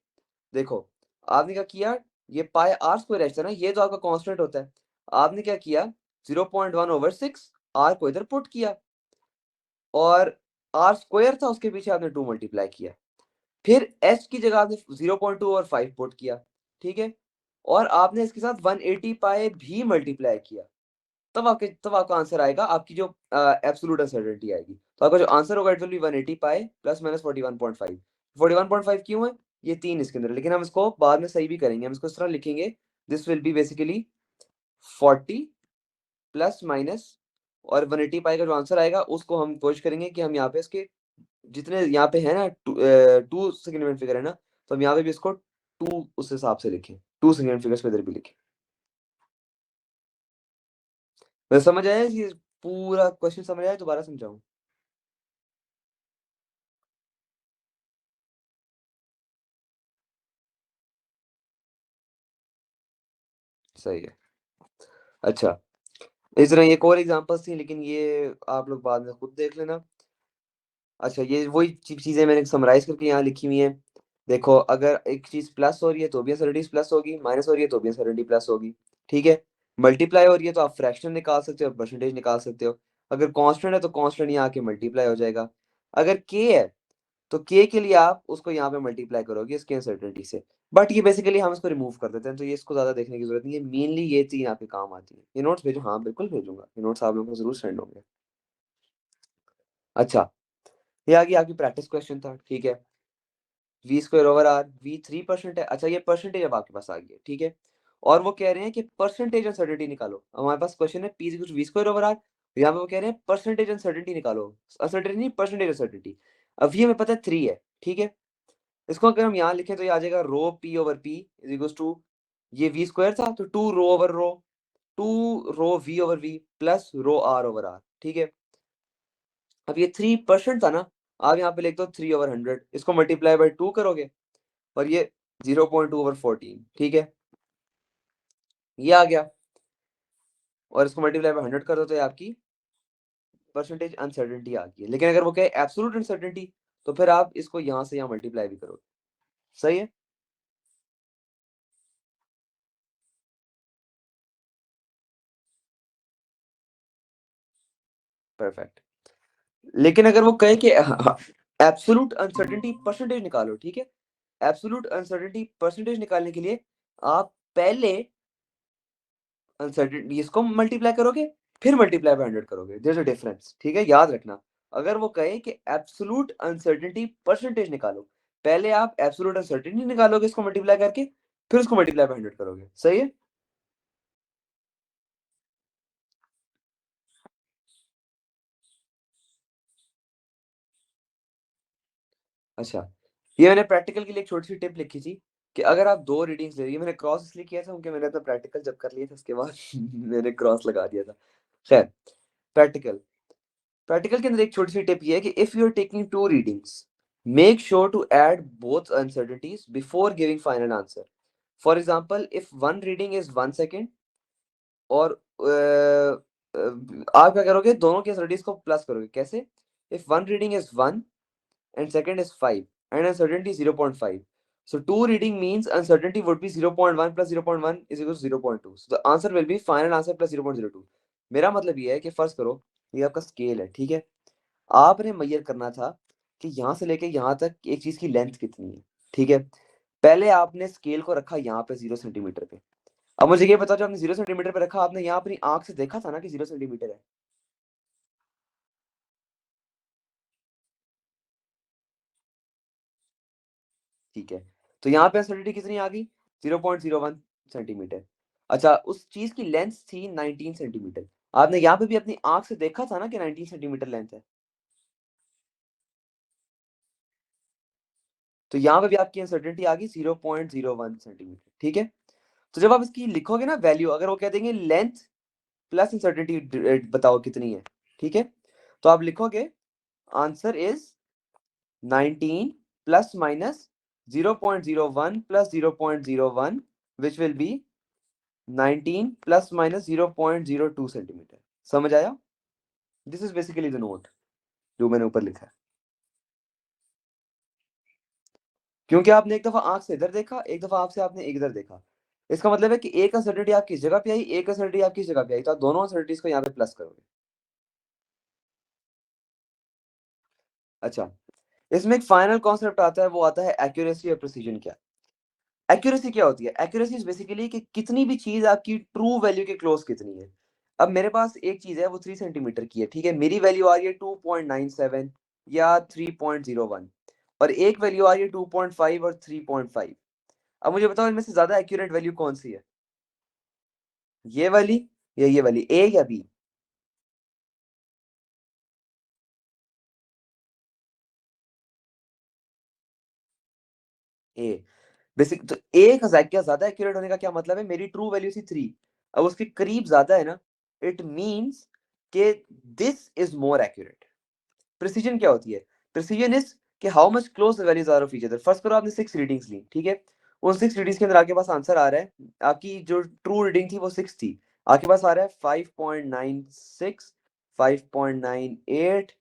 देखो, आपने क्या किया, ये पाई आर स्क्वायर एच था ना, ये तो आपका कांस्टेंट होता है, आपने क्या किया, 0.1/6 आर को इधर पुट किया, और आर स्क्वायर था उसके पीछे आपने 2 मल्टीप्लाई किया, फिर एच की जगह आपने 0.2/5 पुट किया, ठीक है, और आपने इसके साथ 180 पाई भी मल्टीप्लाई किया, तब आपका आंसर आएगा, आपकी जो एब्सोल्यूट अनसर्टेनिटी आएगी। तो आपका जो आंसर होगा it will be 180 pi plus minus 41.5। 41.5 क्यों है? ये 3 इसके अंदर है, लेकिन हम इसको बाद में सही भी करेंगे, हम इसको इस तरह लिखेंगे, this will B basically 40 plus minus, और 180 पाई का जो आंसर आएगा उसको हम कोशिश करेंगे कि हम यहाँ पे इसके जितने यहाँ पे है ना, टू सिग्निफिकेंट फिगर है ना, तो हम यहाँ पे भी इसको 2 उस हिसाब से लिखें, 2 सिग्निफिकेंट फिगर्स को इधर भी लिखें। वैसे समझ आया ये पूरा क्वेश्चन? समझ आया? दोबारा समझाऊं? सही है। अच्छा, इस तरह एक और एग्जांपल्स थी, लेकिन ये आप लोग बाद में खुद देख लेना। अच्छा, ये वही चीजें मैंने समराइज करके यहाँ लिखी हुई हैं। देखो, अगर एक चीज प्लस हो रही है तो भी अनसर्टेनिटी प्लस होगी, माइनस हो रही है तो भी अनसर्टेनिटी प्लस होगी, ठीक है। मल्टीप्लाई हो रही है तो आप फ्रैक्शन निकाल सकते हो, परसेंटेज निकाल सकते हो। अगर कांस्टेंट है तो कांस्टेंट यहाँ आके मल्टीप्लाई हो जाएगा। अगर के है तो के के लिए आप उसको यहाँ पे मल्टीप्लाई करोगे इसकी अनसर्टेनिटी से। बट ये बेसिकली हम इसको रिमूव कर देते हैं, तो ये इसको ज्यादा देखने की जरूरत नहीं है, मेनली ये तीन आपके काम आती है। ये नोट्स भेजो? हाँ बिल्कुल भेजूंगा, ये नोट्स आप लोगों को जरूर सेंड होंगे। अच्छा, ये आ गई आपकी प्रैक्टिस क्वेश्चन था, ठीक है। V/R V 3% है। अच्छा, ये परसेंटेज अब आपके पास आ गई है, ठीक है, और वो कह रहे हैं कि परसेंटेज अनसर्टेनिटी निकालो। हमारे पास क्वेश्चन है P इक्वल V/R, यहाँ पे वो कह रहे हैं परसेंटेज अनसर्टेनिटी निकालो, अनसर्टेनिटी नहीं, परसेंटेज अनसर्टेनिटी। अब ये हमें पता है 3 है, ठीक है, इसको अगर हम यहाँ लिखें तो ये आ जाएगा रो P/P इज इक्वल टू, ये V स्क्वायर था तो 2 रो ओवर रो, 2 रो V/V प्लस रो R/R, ठीक है। अब ये 3% था ना, आप यहाँ पे लिख दो 3/100, इसको मल्टीप्लाई बाय 2 करोगे, और ये 0.2/14, ठीक है, ये आ गया, और इसको मल्टीप्लाई बाय 100 कर दो तो ये आपकी परसेंटेज अनसर्टेनिटी आ गई है। लेकिन अगर वो कहे एब्सोल्यूट अनसर्टेनिटी, तो फिर आप इसको यहाँ से यहाँ मल्टीप्लाई भी करोगे। सही है। परफेक्ट। लेकिन अगर वो कहे कि एब्सोल्यूट अनसर्टेनिटी परसेंटेज निकालो, ठीक है, एब्सोल्यूट अनसर्टेनिटी परसेंटेज निकालने के लिए आप पहले अनसर्टेनिटी इसको मल्टीप्लाई करोगे, फिर मल्टीप्लाई बाय 100 करोगे। देयर इज अ डिफरेंस, ठीक है, याद रखना। अगर वो कहे कि एब्सोल्यूट अनसर्टेनिटी परसेंटेज निकालो, पहले आप एब्सोल्यूट अनसर्टेनिटी निकालोगे इसको मल्टीप्लाई करके, फिर उसको मल्टीप्लाई बाय 100 करोगे। सही है। अच्छा, ये मैंने प्रैक्टिकल के लिए एक छोटी सी टिप लिखी थी कि अगर आप दो रीडिंग्स ले रही है, मैंने क्रॉस इसलिए किया था क्योंकि मैंने तो प्रैक्टिकल जब कर लिया था उसके बाद मैंने क्रॉस लगा दिया था। खैर, प्रैक्टिकल प्रैक्टिकल के अंदर एक छोटी सी टिप ये है कि if you are taking two readings, make sure to add both uncertainties before giving final answer. For example, if one reading is 1 second और आप क्या करोगे, दोनों की अनसर्टेनिटीज को प्लस करोगे। कैसे? If one reading is 1 and second is 5 and uncertainty is 0.5. So two reading means uncertainty would be 0.1 plus 0.1 is equal to 0.2. So the answer will be final answer plus 0.02. मेरा मतलब ये है कि फर्ज करो ये आपका स्केल है, ठीक है, आपने मेजर करना था कि यहाँ से लेके यहाँ तक एक चीज की लेंथ कितनी है, ठीक है। पहले आपने स्केल को रखा यहाँ पे 0 सेंटीमीटर पे। अब मुझे ये बताओ, जब आपने 0 सेंटीमीटर पे रखा, आपने यहाँ अपनी आंख से देखा था ना कि 0 सेंटीमीटर है, ठीक है। तो यहाँ पे अनसर्टेनिटी कितनी आ गई? 0.01 सेंटीमीटर। अच्छा, उस चीज की लेंथ थी 19 सेंटीमीटर। आपने यहाँ पे भी अपनी आंख से देखा था ना कि 19 सेंटीमीटर लेंथ है। तो यहाँ पे भी आपकी अनसर्टेनिटी आ गई 0.01 सेंटीमीटर, ठीक है। तो जब आप इसकी लिखोगे ना वैल्यू, अगर वो कह देंगे लेंथ प्लस अनसर्टेनिटी बताओ कितनी है, ठीक है, तो आप लिखोगे answer is 19 plus minus 0.01 plus 0.01 which will be 19 plus minus 0.02 centimetre. समझ आया? This is basically the note जो मैंने ऊपर लिखा है। क्योंकि आपने एक दफा आंख से इधर देखा, एक दफा आंख से आपने एक इधर देखा, इसका मतलब है कि एक अनसर्टेनिटी आपकी इस जगह पे आई, एक अनसर्टेनिटी आपकी इस जगह पे आई, तो आप दोनों अनसर्टेनिटीज को यहाँ पे प्लस करोगे। अच्छा, इसमें एक फाइनल कॉन्सेप्ट आता है, वो आता है एक्यूरेसी और प्रिसीजन। क्या एक्यूरेसी क्या होती है? एक्यूरेसी इज बेसिकली कि कितनी भी चीज आपकी ट्रू वैल्यू के क्लोज कितनी है। अब मेरे पास एक चीज है वो 3 सेंटीमीटर की है, ठीक है, मेरी वैल्यू आ रही है 2.97 या 3.01, और एक वैल्यू आ रही है 2.5 और 3.5। अब मुझे बताओ इनमें से ज्यादा एक्यूरेट वैल्यू कौन सी है, ये वाली या ये वाली, ए या बी? ए। बेसिक तो ए का क्या ज्यादा एक्यूरेट होने का क्या मतलब है? मेरी ट्रू वैल्यू थी 3, अब उसके करीब ज्यादा है ना, इट मींस कि this is more accurate. Precision क्या होती है? प्रिसीजन इज कि how much close the values are of each other. First करो आपने 6 रीडिंग्स ली, ठीक है, उन 6 रीडिंग्स के अंदर आपके पास आंसर आ रहा है, आपकी जो ट्रू रीडिंग थी वो 6 थी, आपके पास आ रहा है 5.96, 5.98,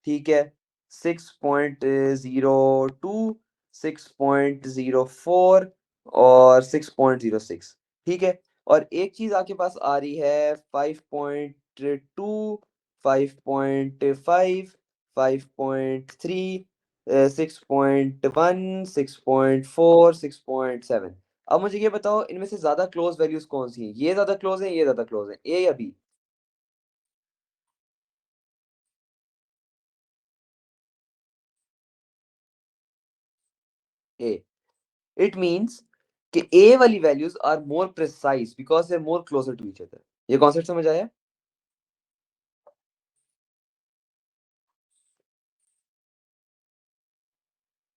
ठीक है, 6.02, 6.04 और 6.06, ठीक है। और एक चीज आपके पास आ रही है 5.2, 5.5, 5.3, 6.1, 6.4, 6.7। अब मुझे ये बताओ इनमें से ज्यादा क्लोज वैल्यूज कौन सी हैं? ये ज्यादा क्लोज है, ये ज्यादा क्लोज है, ए या बी? ए। इट मींस कि ए वाली values are more precise because they are more closer to each other. ये कॉन्सेप्ट समझ आया?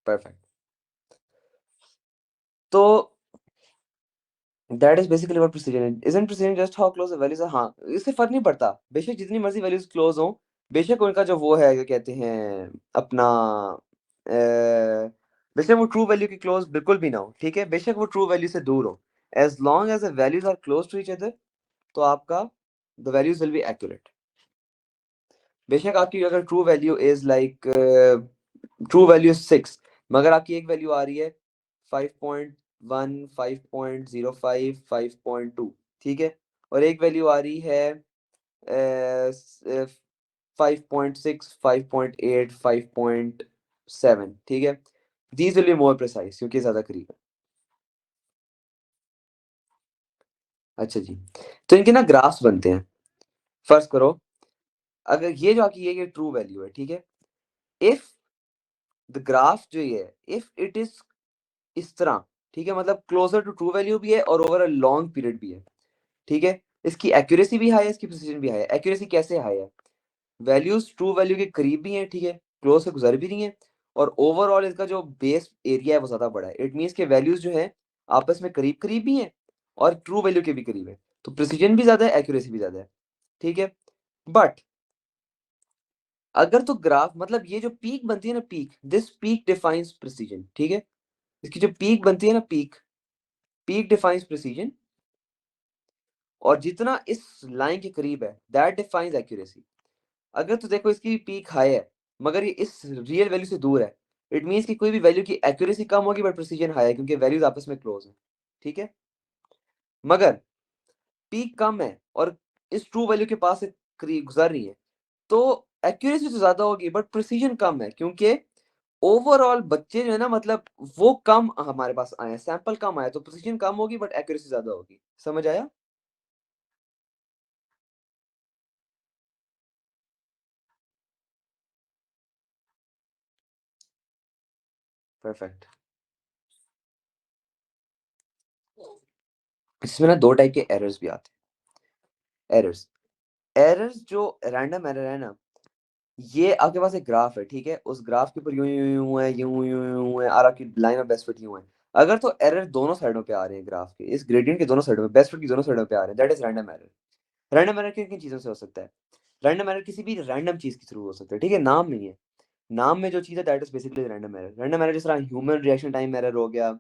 परफेक्ट। तो that is basically what precision is. Isn't precision just how close the values are? हाँ, इससे फर्क नहीं पड़ता, बेशक जितनी मर्जी वैल्यूज क्लोज हो, बेशक उनका जो वो है क्या कहते हैं अपना बेशक वो ट्रू वैल्यू की क्लोज बिल्कुल भी ना हो, ठीक है, बेशक वो ट्रू वैल्यू से दूर हो, as long as the values are close to each other, तो आपका the values will be accurate. बेशक आपकी अगर true value is like true value 6, मगर आपकी एक वैल्यू आ रही है 5.1, 5.05, 5.2, ठीक है, और एक वैल्यू आ रही है 5.6, 5.8, 5.7, ठीक है। These will be more precise क्योंकि ज्यादा करीब है। अच्छा जी, तो इनके ना ग्राफ्स बनते हैं। फर्स्ट करो, अगर ये जो आपकी ये ट्रू वैल्यू है, ठीक है, इफ द ग्राफ जो ये है, इफ इट इज इस तरह, ठीक है, मतलब क्लोजर टू ट्रू वैल्यू भी है और ओवर अ लॉन्ग पीरियड भी है, ठीक है, इसकी एक्यूरेसी भी हाई है, इसकी प्रिसिजन भी हाई है। एक्यूरेसी कैसे हाई है? वैल्यूज ट्रू वैल्यू के करीब भी हैं, ठीक है, क्लोज से गुजर भी रही हैं, और ओवरऑल इसका जो बेस एरिया है वो ज्यादा बड़ा है। इट मीन्स के वैल्यूज जो है आपस में करीब करीब भी हैं और ट्रू वैल्यू के भी करीब है, तो प्रिसिजन भी ज्यादा है, एक्यूरेसी भी ज्यादा है, ठीक है। बट अगर तो ग्राफ, मतलब ये जो पीक बनती है ना, peak, this peak defines precision, ठीक है, इसकी जो पीक बनती है ना, पीक, पीक डिफाइंस प्रिसीजन, और जितना इस लाइन के करीब है दैट डिफाइंस एक्यूरेसी। अगर तो देखो इसकी पीक हाई है मगर ये इस रियल वैल्यू से दूर है, इट मीन्स कि कोई भी वैल्यू की एक्यूरेसी कम होगी बट प्रिसीजन हाई है क्योंकि वैल्यूज आपस में क्लोज है, ठीक है। मगर पीक कम है और इस ट्रू वैल्यू के पास से करीब गुजर रही है, तो एक्यूरेसी तो ज्यादा होगी बट प्रिसीजन कम है, क्योंकि ओवरऑल बच्चे जो है ना, मतलब वो कम हमारे पास आए हैं, सैंपल कम आया, तो प्रिसीजन कम होगी बट एक्यूरेसी ज्यादा होगी। समझ आया? परफेक्ट। इसमें ना दो टाइप के एरर्स भी आते हैं। एरर्स, एरर्स जो रैंडम एरर है ना, ये आपके पास एक ग्राफ है, ठीक है, उस ग्राफ के ऊपर यूं यूं यूं है, यूं यूं यूं है, और आपकी लाइन ऑफ बेस्ट फिट यूं है। अगर तो एरर दोनों साइडों पे आ रहे हैं ग्राफ के, इस ग्रेडियंट के दोनों साइडों पे, बेस्ट फिट की दोनों साइडों पे आ रहे हैं, that is random error. Random error किन किन चीजों से हो सकता है? रैंडम एरर किसी भी रैंडम चीज के थ्रू हो सकता है, ठीक है, नाम नहीं है, नाम में जो चीज़ है that is basically random error. Random error जिस तरह ह्यूमन रिएक्शन टाइम एरर हो गया,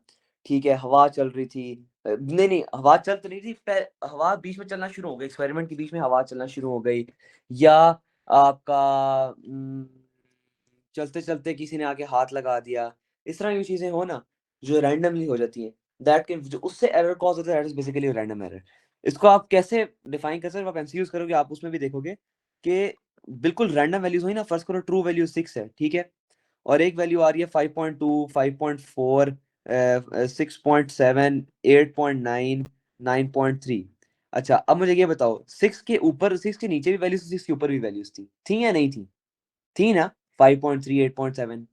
ठीक है, हवा चल रही थी, नहीं नहीं, हवा चल तो नहीं थी, हवा बीच में चलना शुरू हो गई, एक्सपेरिमेंट के बीच में हवा चलना शुरू हो गई, या आपका चलते चलते किसी ने आके हाथ लगा दिया, इस तरह की चीजें हो ना जो रैंडमली हो जाती हैं, दैट कैन, जो उससे एरर कॉज होता है, that is basically random error. इसको आप कैसे डिफाइन कर सकते हो? आप एमसीक्यू यूज करोगे, आप उसमें भी देखोगे कि बिल्कुल रैंडम वैल्यूज हुई ना, फर्स्ट करो ट्रू वैल्यू 6 है, ठीक है, और एक वैल्यू आ रही है 5.2, 5.4, 6.7, 8.9, 9.3। अच्छा, अब मुझे ये बताओ, 6 के ऊपर, 6 के नीचे भी वैल्यूज थी, 6 के ऊपर भी वैल्यूज थी या नहीं थी? थी ना, 5.3, 8.7,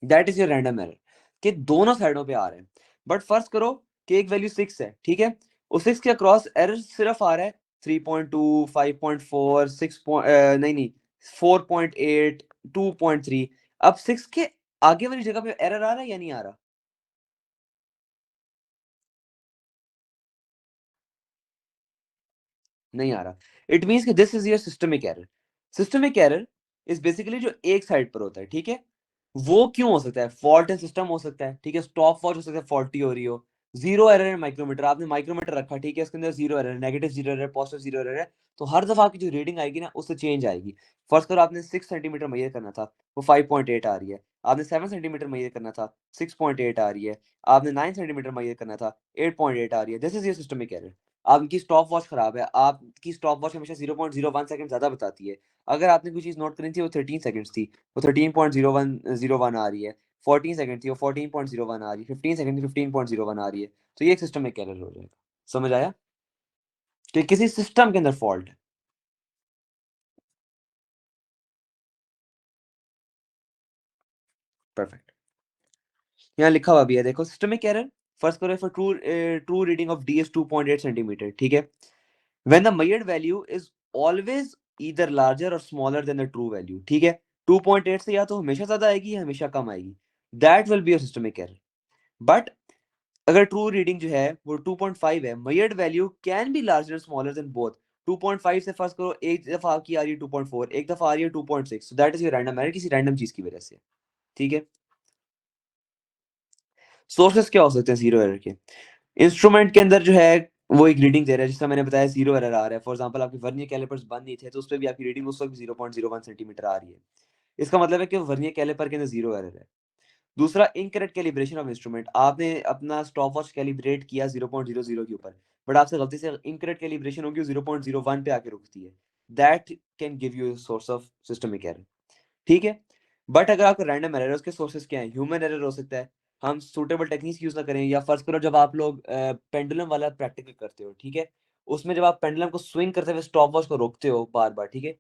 that is your random error, कि दोनों साइडों पे आ रहे हैं। बट फर्स्ट करो कि एक वैल्यू 6 है, ठीक है, उस 6 के अक्रॉस एरर सिर्फ आ रहा है 3.2, 5.4, 6 नहीं नहीं, 4.8, 2.3। अब 6 के आगे वाली जगह पे एरर आ रहा है या नहीं आ रहा? नहीं आ रहा। इट मीन्स कि this is your systemic error. Systemic error is basically जो एक साइड पर होता है, ठीक है, वो क्यों हो सकता है? फॉल्ट इन सिस्टम हो सकता है, ठीक है, स्टॉप वॉच हो सकता है फॉल्टी हो रही हो, जीरो एरर है माइक्रोमीटर, आपने माइक्रोमीटर रखा, ठीक है, इसके अंदर zero error, negative zero error, positive zero error है, तो हर दफा आपकी जो रीडिंग आएगी ना उससे चेंज आएगी। फर्स्ट करो, आपने 6 सेंटीमीटर मेजर करना था, वो 5.8 आ रही है। आपने 7 सेंटीमीटर मेजर करना था, 6.8 आ रही है। आपने 9 सेंटीमीटर मेजर करना था, 8.8 आ रही है। This is your systemic error. आपकी स्टॉप वॉच खराब है, आपकी स्टॉप वॉच हमेशा 0.01 सेकंड ज्यादा बताती है। अगर आपने कोई चीज नोट करी थी वो 13 सेकंड्स थी, वो 13.01 आ रही है। 14 सेकंड थी, वो 14.01 आ रही है। 15 सेकंड थी, 15.01 आ रही है। तो ये एक सिस्टम में एरर हो जाएगा। समझ आया कि किसी सिस्टम के अंदर फॉल्ट है। परफेक्ट। यहाँ लिखा हुआ भी है, देखो, सिस्टमिक एरर। फर्स्ट करो for true reading of D S 2.8 centimetre, ठीक है, when the measured value is always either larger or smaller than the true value, ठीक है, 2.8 से या तो हमेशा ज्यादा आएगी या हमेशा कम आएगी, that will be a systemic error। but अगर ट्रू रीडिंग जो है वो 2.5 है, measured value can be larger or smaller than both। 2.5 से फर्स्ट करो, एक दफा आपकी आ रही है 2.4, एक दफा आ रही है 2.6, so that is your random error, किसी रैंडम चीज की वजह से, ठीक है। सोर्सेस क्या हो सकते हैं जीरो एरर के? इंस्ट्रूमेंट के अंदर जो है वो एक रीडिंग दे रहा है, जिसका मैंने बताया जीरो एरर आ रहा है। फॉर एग्जांपल आपके वर्नियर कैलिपर्स बंद नहीं थे तो उस पर भी आपकी रीडिंग उस वक्त 0.01 सेंटीमीटर आ रही है। इसका मतलब है कि वर्नियर कैलिपर के अंदर जीरो एरर है। दूसरा, इनकरेक्ट कैलिब्रेशन ऑफ इंस्ट्रूमेंट। आपने अपना स्टॉप वॉच कैलिब्रेट किया 0.00 के ऊपर, बट आपसे गलती से इनकरेक्ट कैलिब्रेशन होगी, 0.01 पे आके रुकती है। That can give you source of systemic error, ठीक है। बट अगर आपका रैंडम एरर है, उसके सोर्सेज क्या है? ह्यूमन एरर हो सकता है, हम सूटेबल टेक्निक्स यूज ना करें, या फर्ज करो जब आप लोग पेंडुलम वाला प्रैक्टिकल करते हो, ठीक है, उसमें जब आप पेंडुलम को स्विंग करते हुए स्टॉप वॉच को रोकते हो बार बार, ठीक है,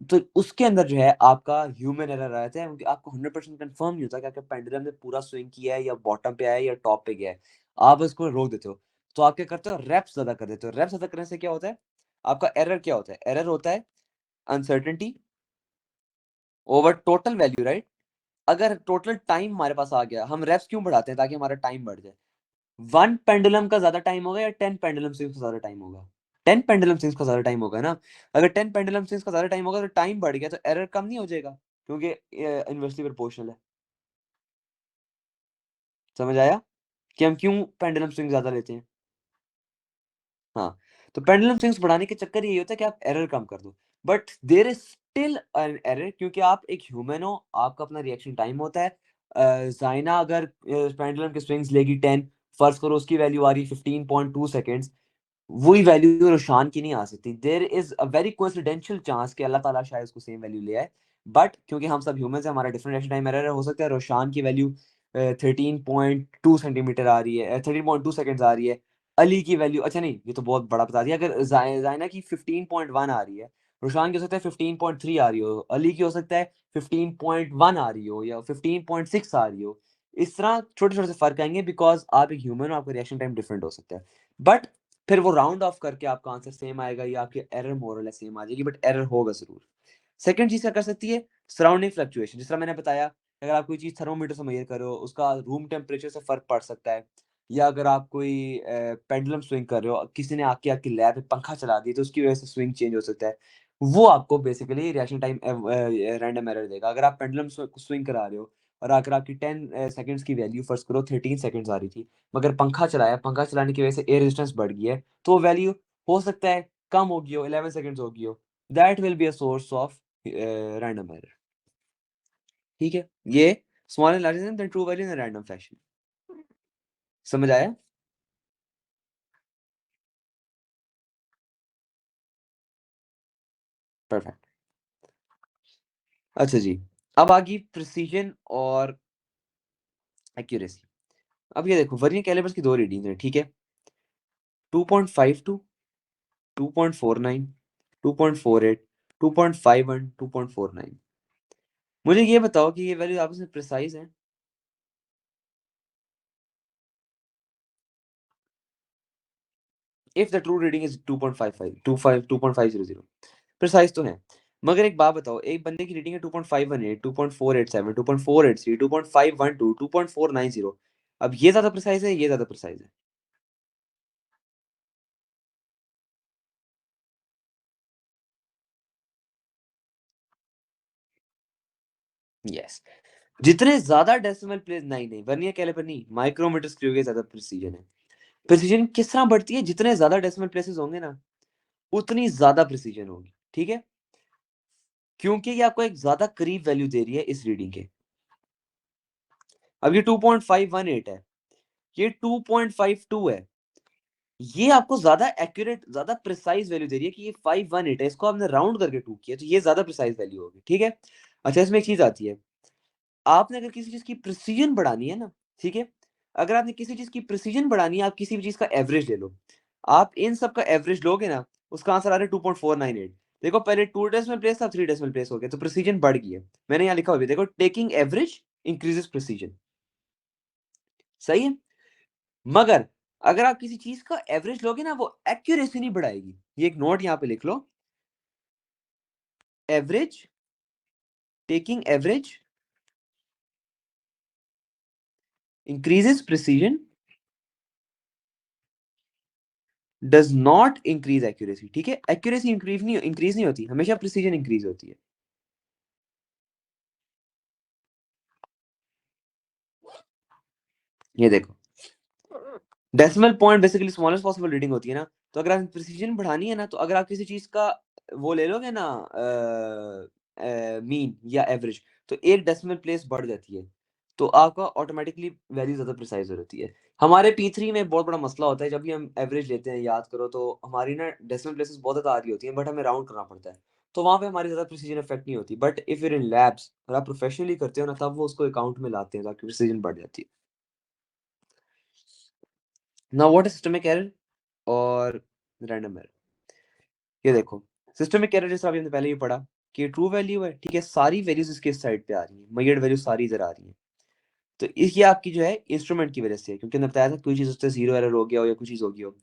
तो उसके अंदर जो है आपका ह्यूमन एरर रहता है, क्योंकि आपको 100% कंफर्म नहीं होता कि आपका पेंडुलम ने पूरा स्विंग किया है या बॉटम पे आया है या टॉप पे गया है। आप उसको रोक देते हो, तो आप क्या करते हो? रेप्स ज्यादा कर देते हो। रेप्स ज्यादा करने से क्या होता है? आपका एरर क्या होता है? एरर होता है uncertainty over total value, right. अगर टोटल टाइम हमारे पास आ गया, हम रेप्स क्यों बढ़ाते हैं? ताकि हमारा टाइम बढ़ जाए। 1 पेंडुलम का ज्यादा टाइम होगा या 10 पेंडुलम स्विंग्स का ज्यादा टाइम होगा? 10 पेंडुलम स्विंग्स का ज्यादा टाइम होगा ना। अगर 10 पेंडुलम स्विंग्स का ज्यादा टाइम होगा तो टाइम बढ़ गया, तो एरर कम नहीं हो जाएगा, क्योंकि इन्वर्सली प्रोपोर्शनल है। समझ आया कि हम क्यों पेंडुलम स्विंग ज्यादा लेते हैं? हाँ, तो पेंडुलम स्विंग्स बढ़ाने के चक्कर यही होता है कि आप एरर कम कर दो। But there is still an error, क्योंकि आप एक ह्यूमन हो, आपका अपना रिएक्शन टाइम होता है। जाइना अगर पेंडुलम के स्विंग्स लेगी 10, फर्ज करो उसकी वैल्यू आ रही 15.2 सेकेंड्स, वही वैल्यू रोशान की नहीं आ सकती। There is a very coincidental chance कि अल्लाह ताला शायद उसको सेम वैल्यू ले आए। बट क्योंकि हम सब ह्यूमंस हैं, हमारा डिफरेंट रिएक्शन टाइम एरर हो सकता है। रोशान की वैल्यू 13.2 सेंटीमीटर आ रही है, 13.2 सेकेंड्स आ रही है। अली की वैल्यू, अच्छा नहीं, ये तो बहुत बड़ा बता दिया। अगर जायना की 15.1 आ रही है, रोशान की हो सकता है 15.3 आ रही हो, अली की हो सकता है 15.1 आ रही हो, या 15.6 आ रही हो। इस तरह छोटे छोटे से फर्क आएंगे, बिकॉज आप एक ह्यूमन हो, आपका रिएक्शन टाइम डिफरेंट हो सकता है। बट फिर वो राउंड ऑफ करके आपका आंसर सेम आएगा, या आपके एरर मोर और लेस सेम आ जाएगी, बट एरर होगा जरूर। सेकंड चीज क्या कर सकती है? Surrounding fluctuation. जिस तरह मैंने बताया, अगर आप कोई चीज थर्मोमीटर से मेजर करो, उसका रूम टेम्परेचर से फर्क पड़ सकता है। या अगर आप कोई पेंडुलम स्विंग कर रहे हो, किसी ने आके आपकी लैब में पंखा चला दिया, तो उसकी वजह से स्विंग चेंज हो सकता है। वो आपको basically reaction time random error देगा। अगर आप पेंडुलम स्विंग करा रहे हो, और अगर आपकी 10 सेकंड्स की वैल्यू फर्स्ट करो 13 सेकंड्स आ रही थी, मगर पंखा चलाया, पंखा चलाने की वजह से एयर रेजिस्टेंस बढ़ गई है, तो वो वैल्यू हो सकता है कम होगी हो, 11 सेकंड्स होगी हो। That will be a source of random error, ठीक है। ये small and larger than true value in random fashion. समझ आया? परफेक्ट। अच्छा जी, अब आ गई प्रिसीजन और एक्यूरेसी। अब ये देखो, वर्नियर कैलिपर्स की दो रीडिंग्स हैं, ठीक है, 2.52, 2.49, 2.48, 2.51, 2.49। मुझे ये बताओ कि ये वैल्यू आपस में प्रिसाइज है? If the true reading is 2.55, 2.500, precise तो है। मगर एक बात बताओ, एक बंदे की रीडिंग है 2.518, 2.487, 2.483, 2.512, 2.490। अब ये ज्यादा प्रिसाइज है, ये ज्यादा प्रिसाइज है? यस। जितने ज्यादा डेसिमल प्लेस, नहीं नहीं, वर्नियर कैलिपर नहीं, माइक्रोमीटर स्क्रू के ज्यादा प्रिसीजन है। प्रिसीजन किस तरह बढ़ती है? जितने ज्यादा डेसिमल प्लेसेस होंगे ना, उतनी ज्यादा प्रिसीजन होगी, ठीक है, क्योंकि ये आपको एक ज्यादा करीब वैल्यू दे रही है इस रीडिंग के। अब ये 2.518 है, ये 2.52 है, ये आपको ज्यादा एक्यूरेट, ज्यादा प्रिसाइज वैल्यू दे रही है कि ये 518 है। इसको आपने राउंड करके 2 किया, तो ये ज्यादा प्रिसाइज वैल्यू होगी, ठीक है। अच्छा, इसमें एक चीज आती है, आपने अगर किसी चीज की प्रिसीजन बढ़ानी है ना, ठीक है, अगर आपने किसी चीज की प्रिसीजन बढ़ानी है, आप किसी भी चीज का एवरेज ले लो। आप इन सब का एवरेज लोगे ना, उसका आंसर आ रहा है 2.498। देखो, पहले 2 डेसिमल प्लेस था, 3 डेसिमल प्लेस हो गया, तो प्रिसीजन बढ़ गई है। मैंने यहाँ लिखा हुआ है, देखो, टेकिंग एवरेज इंक्रीजेस प्रिसीजन। सही है। मगर अगर आप किसी चीज का एवरेज लोगे ना, वो एक्यूरेसी नहीं बढ़ाएगी। ये एक नोट यहाँ पे लिख लो, average, taking average increases precision, does not increase accuracy, ठीक है। एक्यूरेसी इंक्रीज नहीं होती, हमेशा प्रिसीजन इंक्रीज होती है। ये देखो, decimal point basically smallest possible reading होती है ना, तो अगर आप प्रिसीजन बढ़ानी है ना, तो अगर आप किसी चीज का वो ले लोगे ना मीन या एवरेज, तो एक डेसिमल प्लेस बढ़ जाती है, तो आपका ऑटोमेटिकली वैल्यू ज्यादा प्रिसाइज हो जाती है। हमारे P3 में बहुत बड़ा मसला होता है, जब भी हम एवरेज लेते हैं, याद करो, तो हमारी ना डेसिमल प्लेसेस बहुत ज्यादा आ रही होती हैं, बट हमें राउंड करना पड़ता है, तो वहां पे हमारी ज्यादा प्रिसीजन इफेक्ट नहीं होती। But if you're in labs और आप प्रोफेशनली करते हो ना, तब वो उसको अकाउंट में लाते हैं, ताकि प्रिसीजन बढ़ जाती है। Now what is systemic error और रैंडम एरर? ये देखो, सिस्टमिक एरर जैसे अभी हमने पहले ही पढ़ा कि ट्रू वैल्यू है, ठीक है, सारी वैल्यूज इसके साइड पे आ रही हैं, मेजर्ड वैल्यू सारी इधर आ रही हैं, तो ये आपकी जो है इंस्ट्रूमेंट की वजह से है, क्योंकि हमने बताया था कोई चीज उससे जीरो एरर हो गया हो या कुछ चीज हो गई हो।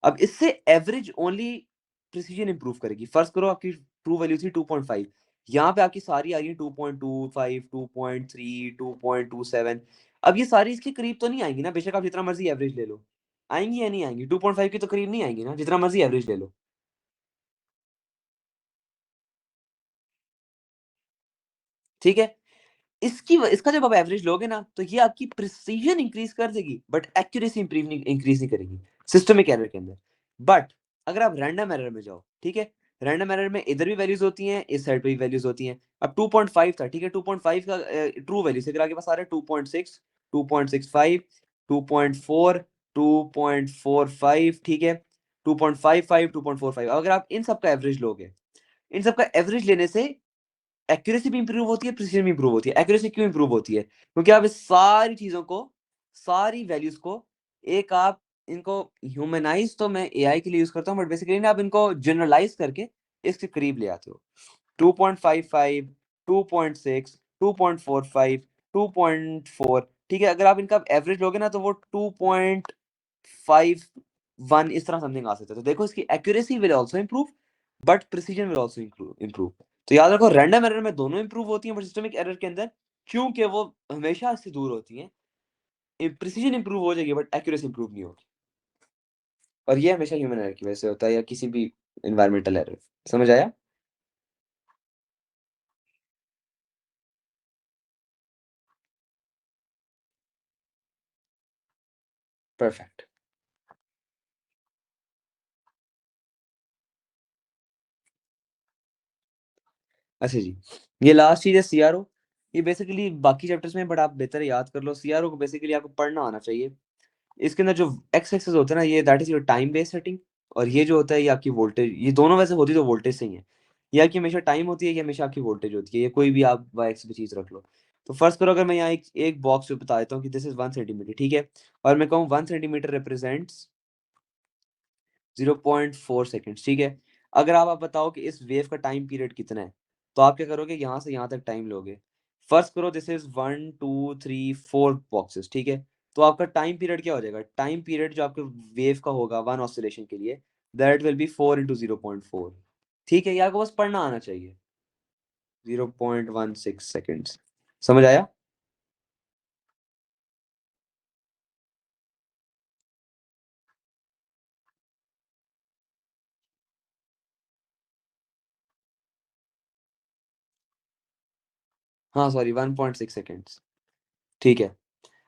अब इससे एवरेज ओनली प्रिसीजन इंप्रूव करेगी। फर्स्ट करो आपकी ट्रू वैल्यू थी 2.5, यहाँ पे आपकी सारी आ रही है 2.25, 2.3, 2.27। अब ये सारी इसके करीब तो नहीं आएंगी ना, बेशक आप जितना मर्जी एवरेज ले लो, आएंगी या नहीं आएंगी? 2.5 के तो करीब नहीं आएंगी ना, जितना मर्जी एवरेज ले लो। ठीक है, इसका जब आप एवरेज लोगे ना, तो ये आपकी प्रिसीजन इंक्रीज कर देगी, बट एक्यूरेसी इंक्रीज नहीं करेगी सिस्टमिक एरर के अंदर। बट अगर आप रैंडम एरर में जाओ, ठीक है, रैंडम एरर में इधर भी वैल्यूज होती हैं, इस साइड पे भी वैल्यूज होती हैं। अब 2.5 था, ठीक है, 2.5 का ट्रू वैल्यू से अगर आपके पास आ रहा है 2.6, 2.65, 2.4, 2.45, ठीक है, 2.55, 2.45, अगर आप इन सब का एवरेज लोगे, इन सब का एवरेज लेने से एक्यूरेसी भी इंप्रूव होती है, प्रिसीजन भी इंप्रूव होती है। एक्यूरेसी क्यों इंप्रूव होती है? क्योंकि आप इस सारी चीजों को, सारी वैल्यूज को, एक आप इनको ह्यूमनाइज, तो मैं एआई के लिए यूज करता हूँ, बट बेसिकली ना आप इनको जनरलाइज करके इसके करीब ले आते हो। 2.55, 2.6, 2.45, 2.4, ठीक है, अगर आप इनका एवरेज लोगे ना, तो वो 2.51 इस तरह समथिंग आ सकता है। तो देखो, इसकी accuracy will also improve, but precision will also improve. तो याद रखो, रैंडम एरर में दोनों इंप्रूव होती हैं, बट सिस्टमिक एरर के अंदर, क्योंकि वो हमेशा इससे दूर होती हैं, प्रिसीजन इंप्रूव हो जाएगी, बट एक्यूरेसी इंप्रूव नहीं होगी। और ये हमेशा ह्यूमन एरर की वजह से होता है, या किसी भी एनवायरमेंटल एरर। समझ आया? परफेक्ट। अच्छा जी, ये लास्ट चीज है सीआरओ। ये बेसिकली बाकी चैप्टर्स में, बट आप बेहतर याद कर लो, सीआरओ को बेसिकली आपको पढ़ना आना चाहिए। इसके अंदर जो एक्स एक्सेस होता है ना, ये that is your time based setting, और ये जो होता है ये आपकी वोल्टेज। ये दोनों वैसे होती तो वोल्टेज से ही है, ये आपकी हमेशा टाइम होती है, ये हमेशा आपकी वोल्टेज होती है, ये कोई भी आप वाई एक्स पे चीज रख लो। तो फर्स्ट करो, अगर मैं यहाँ एक बॉक्स बता देता हूँ कि दिस इज 1 सेंटीमीटर, ठीक है, और मैं कहूँ 1 सेंटीमीटर रिप्रेजेंट्स 0.4 सेकेंड्स, ठीक है। अगर आप बताओ कि इस वेव का टाइम पीरियड कितना है, तो आप क्या करोगे, यहाँ से यहाँ तक टाइम लोगे। फर्स्ट करो, दिस इज 1, 2, 3, 4 बॉक्सेस, ठीक है। तो आपका टाइम पीरियड क्या हो जाएगा? टाइम पीरियड जो आपके वेव का होगा वन ऑसिलेशन के लिए, दैट विल बी 4 × 0.4। ठीक है, ये आपको बस पढ़ना आना चाहिए। 0.16 सेकेंड्स। समझ आया? हाँ सॉरी, 1.6 सेकेंड्स। ठीक है,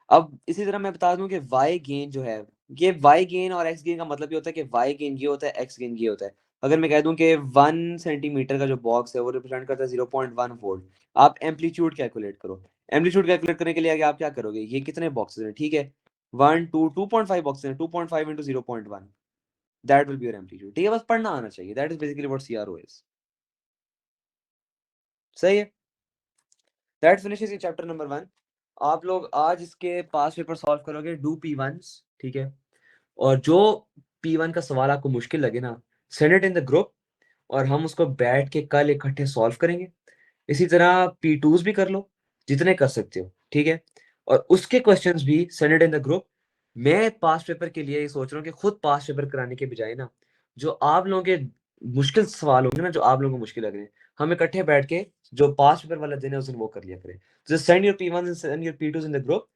अब इसी तरह मैं बता दूं कि वाई गेन जो है, ये वाई गेन और एक्स गेन का मतलब ये होता है कि वाई गेन ये होता है, एक्स गेन ये होता है। अगर मैं कह दूं कि 1 सेंटीमीटर का जो बॉक्स है वो रिप्रेजेंट करता है 0.1 वोल्ट, आप एम्पलीट्यूड कैलकुलेट करो। एम्पलीट्यूड कैलकुलेट करने के लिए आगे आप क्या करोगे, ये कितने बॉक्सेस हैं, ठीक है, 1, 2, 2.5 बॉक्सेस हैं, 2.5 × 0.1, that will be your amplitude. ठीक है, बस पढ़ना आना चाहिए, that is basically what CRO is. सही है, that finishes in chapter number 1। आप लोग आज इसके पास पेपर सॉल्व करोगे, डू P1s, ठीक है, और जो P1 का सवाल आपको मुश्किल लगे ना, send it in the group, और हम उसको बैठ के कल इकट्ठे सॉल्व करेंगे। इसी तरह P2s भी कर लो, जितने कर सकते हो, ठीक है, और उसके क्वेश्चंस भी send it in the group. मैं पास्ट पेपर के लिए ये सोच रहा हूँ कि खुद पास्ट पेपर कराने के बजाय ना, जो आप लोगों के मुश्किल सवाल होंगे ना, जो आप लोगों को मुश्किल लग रहे हैं, हम इकट्ठे बैठ के जो पास्ट पेपर वाला दिन है उस दिन वो कर लिया करें। Just send your P1s and send your P2s in the group.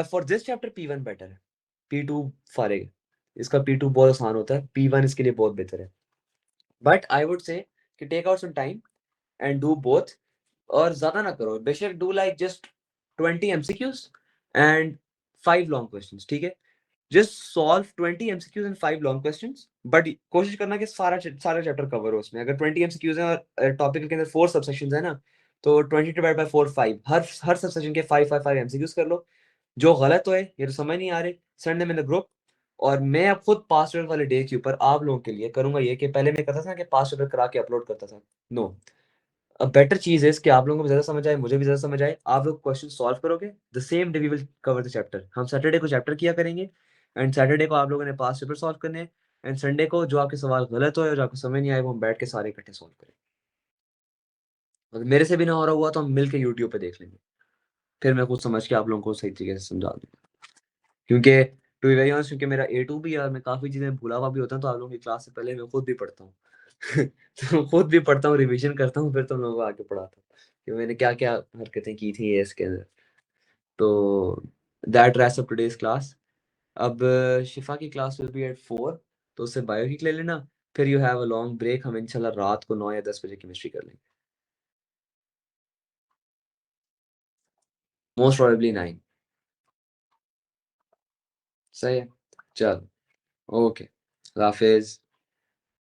For this chapter P1 better है, P2 फारेग। इसका P2 बहुत आसान होता है, P1 इसके लिए बहुत बेहतर है। बट आई वुड से कि take out some time and do both, और ज्यादा ना करो, बेशक do like just 20 MCQs and 5 long questions, ठीक है? Just solve 20 MCQs and 5 long questions, but कोशिश करना कि सारा चैप्टर कवर हो उसमें। अगर 20 एमसीक्यूज हैं और टॉपिक के अंदर 4 सबसेक्शंस है ना, तो 20 डिवाइड बाय 4 5, हर सबसेक्शन के 5 5 5 एमसीक्यूज कर लो। जो गलत हो है या तो समझ नहीं आ रहे, send them in the group. और मैं अब खुद पास पेपर वाले डे के ऊपर आप लोगों के लिए करूंगा ये कि पहले मैं करता था ना कि पास पेपर करा के अपलोड करता था। नो, अब बेटर चीज है कि आप लोगों को भी ज्यादा समझ आए, मुझे भी ज्यादा समझ आए। आप लोग क्वेश्चन सॉल्व करोगे, the same day we will cover the chapter. हम सैटरडे को चैप्टर किया करेंगे, एंड सैटरडे को आप लोगों ने पास पेपर सॉल्व करने हैं, एंड संडे को जो आपके सवाल गलत हो या जो आपको समझ नहीं आए वो हम बैठ के सारे इकट्ठे सॉल्व करेंगे। अगर मेरे से भी ना हो रहा हुआ तो हम मिल के यूट्यूब पे देख लेंगे, फिर मैं खुद समझ के आप लोगों को सही तरीके से समझा दूंगा। क्योंकि टू बी वेरी ऑनेस्ट, क्योंकि मेरा A2 भी है और मैं काफ़ी चीज़ें भूला हुआ भी होता हूँ, तो आप लोगों की क्लास से पहले मैं खुद भी पढ़ता हूँ। तो खुद भी पढ़ता हूँ, रिवीजन करता हूँ, फिर तुम लोगों को आगे पढ़ाता हूँ कि मैंने क्या-क्या हरकतें की थी ये इसके अंदर। तो that wraps up today's class. अब शिफा की क्लास विल बी एट 4, तो उससे बायो की ले लेना, फिर you have a long break. हम इंशाल्लाह रात को 9 या 10 बजे केमिस्ट्री कर लेंगे। Most probably 9। सही है? चलो, ओके, अल्लाह हाफ़िज़।